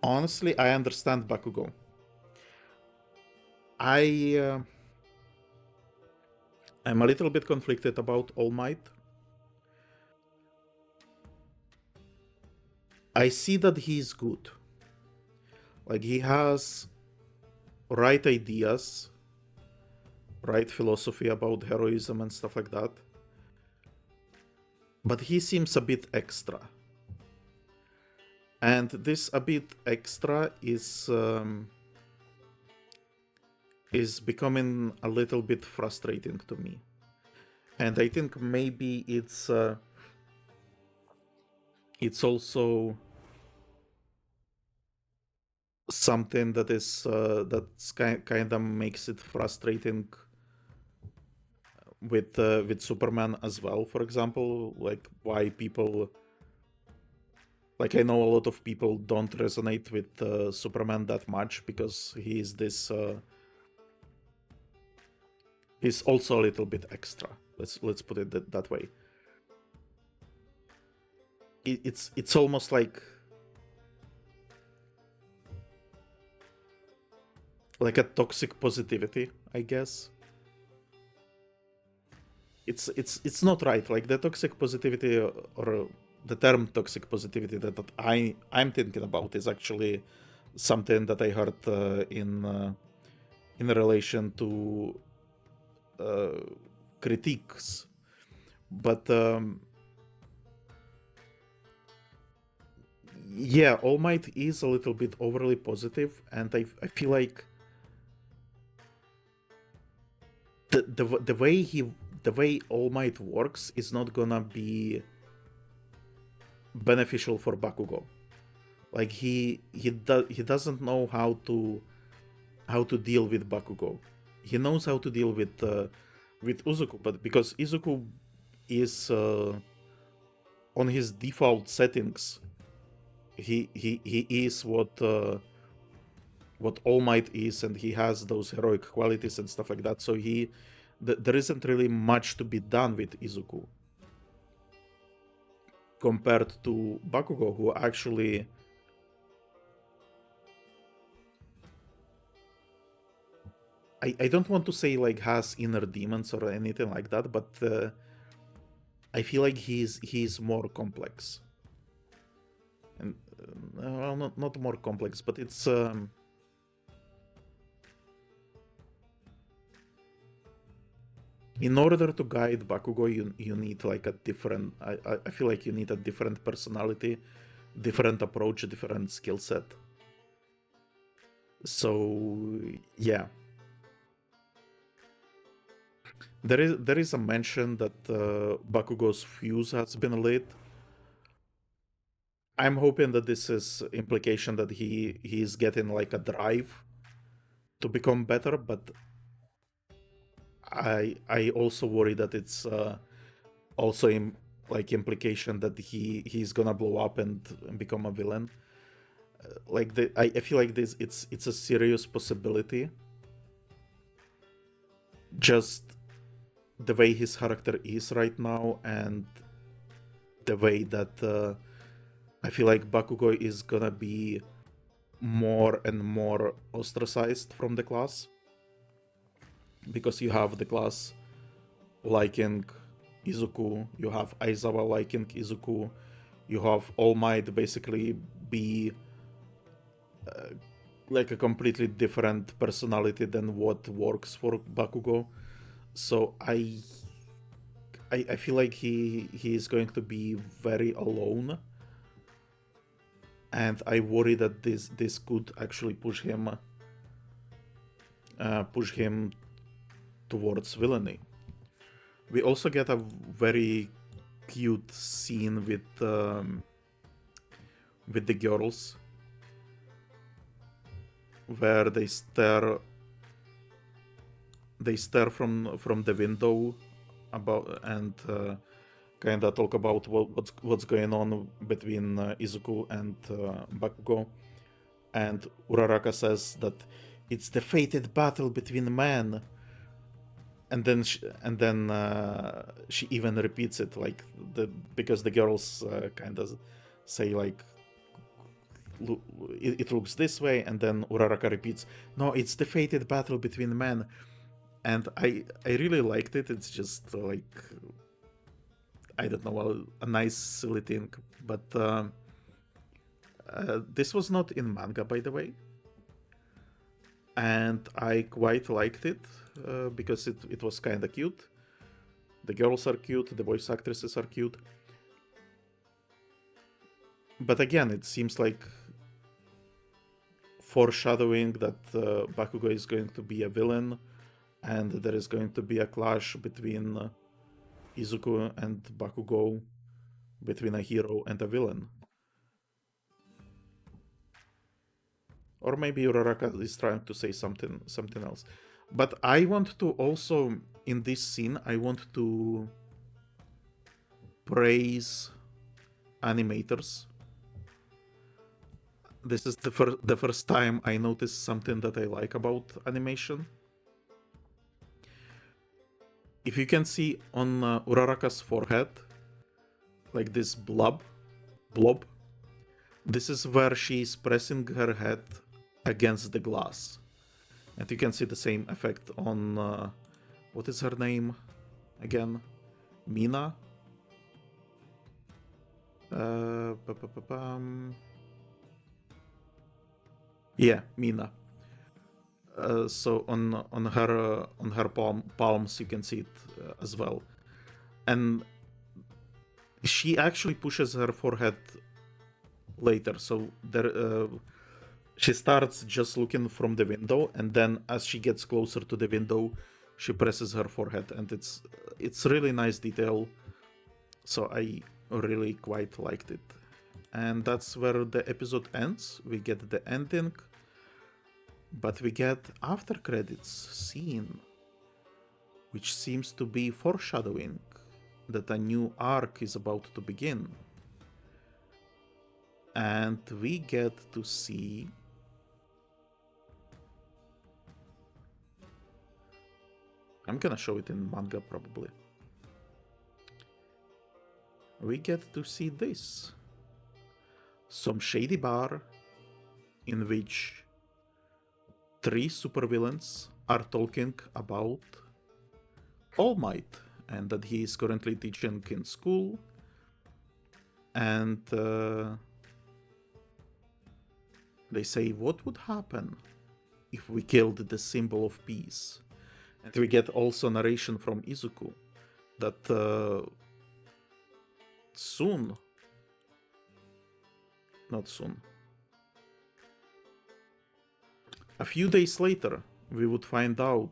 honestly, I understand Bakugo. I'm a little bit conflicted about All Might. I see that he's good. Like, he has right ideas, right philosophy about heroism and stuff like that. But he seems a bit extra. And this a bit extra is becoming a little bit frustrating to me. And I think maybe it's also something that is that's kind of makes it frustrating with Superman as well. For example, like why people, like I know a lot of people don't resonate with Superman that much because he is this. He's also a little bit extra. Let's put it that way. It's almost like a toxic positivity, I guess. It's not right. Like the toxic positivity or the term toxic positivity that I'm thinking about is actually something that I heard in relation to critiques, but yeah, All Might is a little bit overly positive, and I feel like the way All Might works is not gonna be beneficial for Bakugo. Like he doesn't know how to deal with Bakugo. He knows how to deal with Izuku, but because Izuku is on his default settings, he is what All Might is, and he has those heroic qualities and stuff like that. So there isn't really much to be done with Izuku compared to Bakugo, who actually I don't want to say like has inner demons or anything like that, but I feel like he's more complex, and well, not more complex, but it's in order to guide Bakugo, you need like a different. I feel like you need a different personality, different approach, different skill set. So yeah, there is a mention that Bakugo's fuse has been lit. I'm hoping that this is implication that he's getting like a drive to become better, but I also worry that it's also implication that he's gonna blow up and become a villain. I feel like it's a serious possibility. Just the way his character is right now, and the way that I feel like Bakugo is gonna be more and more ostracized from the class, because you have the class liking Izuku, you have Aizawa liking Izuku, you have All Might basically be like a completely different personality than what works for Bakugo. So I feel like he is going to be very alone, and I worry that this could actually push him towards villainy. We also get a very cute scene with the girls, where they stare from the window about, and kind of talk about what's going on between Izuku and Bakugo. And Uraraka says that it's the fated battle between men, and then she even repeats it, like because the girls kind of say like it looks this way, and then Uraraka repeats, no, it's the fated battle between men. And I really liked it. It's just like, I don't know, a nice silly thing. But this was not in manga, by the way, and I quite liked it. because it was kind of cute. The girls are cute, the voice actresses are cute. But again, it seems like foreshadowing that Bakugo is going to be a villain, and there is going to be a clash between Izuku and Bakugo, between a hero and a villain. Or maybe Uraraka is trying to say something else. But I want to also, in this scene, I want to praise animators. This is the first time I noticed something that I like about animation. If you can see on Uraraka's forehead, like this blob, this is where she's pressing her head against the glass. And you can see the same effect on, what is her name again? Mina? Yeah, Mina. So on her palms you can see it as well, and she actually pushes her forehead later. So there, she starts just looking from the window, and then as she gets closer to the window, she presses her forehead, and it's really nice detail. So I really quite liked it, and that's where the episode ends. We get the ending. But we get after credits scene, which seems to be foreshadowing that a new arc is about to begin. And we get to see I'm gonna show it in manga probably. We get to see this. Some shady bar in which 3 supervillains are talking about All Might, and that he is currently teaching in school, and they say, what would happen if we killed the symbol of peace? And we get also narration from Izuku that a few days later, we would find out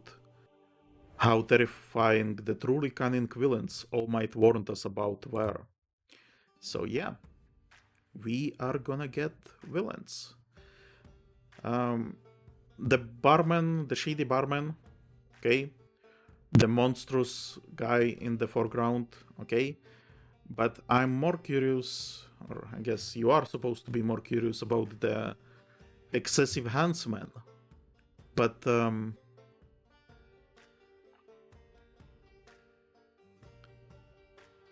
how terrifying the truly cunning villains All Might warned us about were. So yeah, we are gonna get villains. The barman, the shady barman, okay? The monstrous guy in the foreground, okay? But I'm more curious, or I guess you are supposed to be more curious about the excessive handsman. But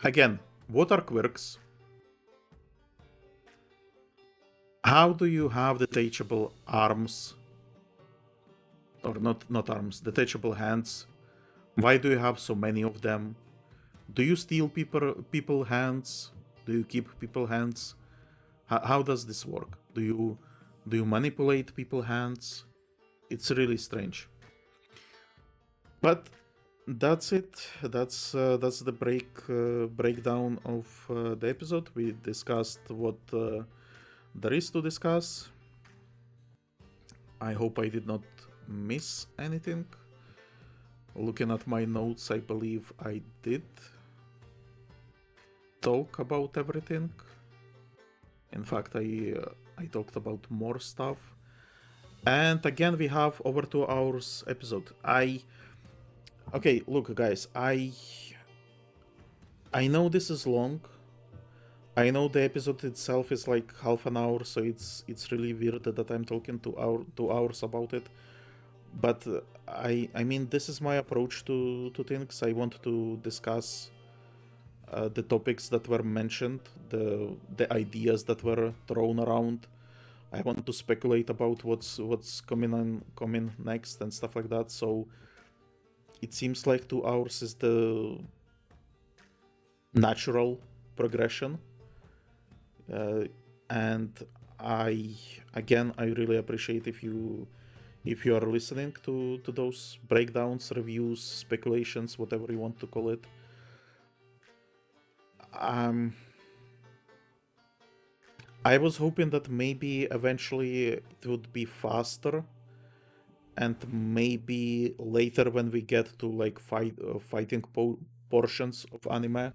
again, what are quirks? How do you have detachable arms? Or not arms, detachable hands? Why do you have so many of them? Do you steal people hands? Do you keep people hands? How does this work? Do you manipulate people hands? It's really strange. But that's it. That's the breakdown of the episode. We discussed what there is to discuss. I hope I did not miss anything. Looking at my notes, I believe I did talk about everything. In fact, I talked about more stuff. And again, we have over 2 hours episode. Okay, look, guys, I know this is long. I know the episode itself is like half an hour, so it's really weird that I'm talking 2 hours about it. But I mean, this is my approach to things. I want to discuss the topics that were mentioned, the ideas that were thrown around. I want to speculate about what's coming next and stuff like that. So it seems like 2 hours is the natural progression. And I really appreciate if you if you are listening to those breakdowns, reviews, speculations, whatever you want to call it, I was hoping that maybe eventually it would be faster, and maybe later when we get to like fighting portions of anime,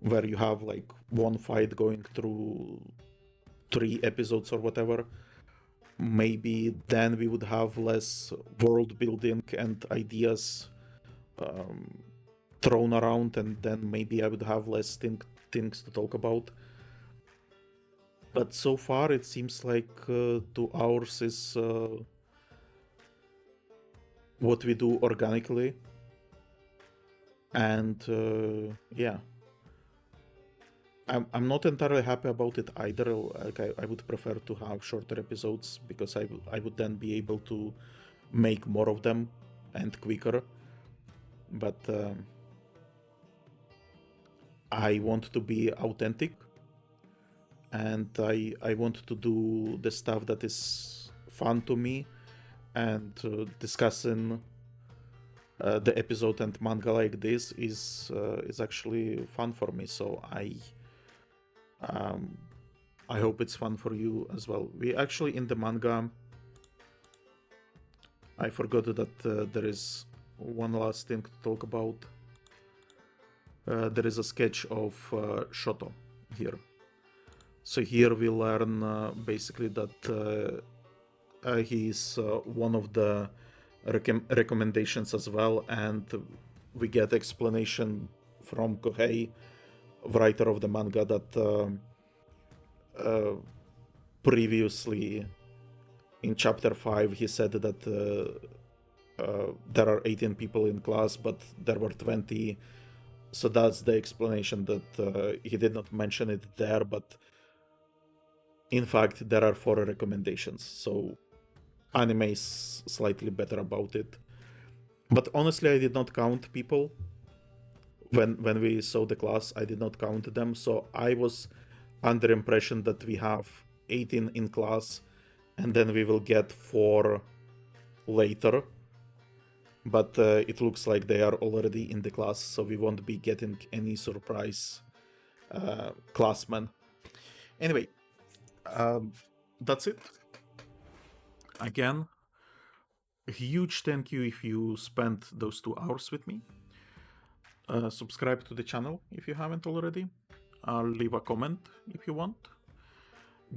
where you have like one fight going through 3 episodes or whatever, maybe then we would have less world building and ideas thrown around, and then maybe I would have less things to talk about. But so far it seems like 2 hours is what we do organically, and yeah, I'm not entirely happy about it either. Like I would prefer to have shorter episodes, because I would then be able to make more of them and quicker. But I want to be authentic, and I want to do the stuff that is fun to me, and discussing the episode and manga like this is actually fun for me. So I hope it's fun for you as well. We actually, in the manga, I forgot that there is one last thing to talk about. There is a sketch of Shoto here. So here we learn basically that he is one of the recommendations as well, and we get explanation from Kohei, writer of the manga, that previously in chapter 5 he said that there are 18 people in class, but there were 20. So that's the explanation, that he did not mention it there, but in fact there are 4 recommendations. So anime is slightly better about it. But honestly, I did not count people when we saw the class. I did not count them, so I was under impression that we have 18 in class, and then we will get 4 later. But it looks like they are already in the class, so we won't be getting any surprise classmen. Anyway, that's it. Again, a huge thank you if you spent those 2 hours with me. Subscribe to the channel if you haven't already. Leave a comment if you want.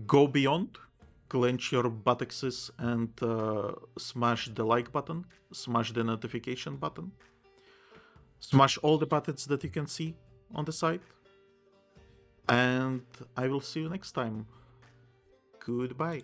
Go beyond. Clench your buttocks and smash the like button. Smash the notification button. Smash all the buttons that you can see on the side. And I will see you next time. Goodbye.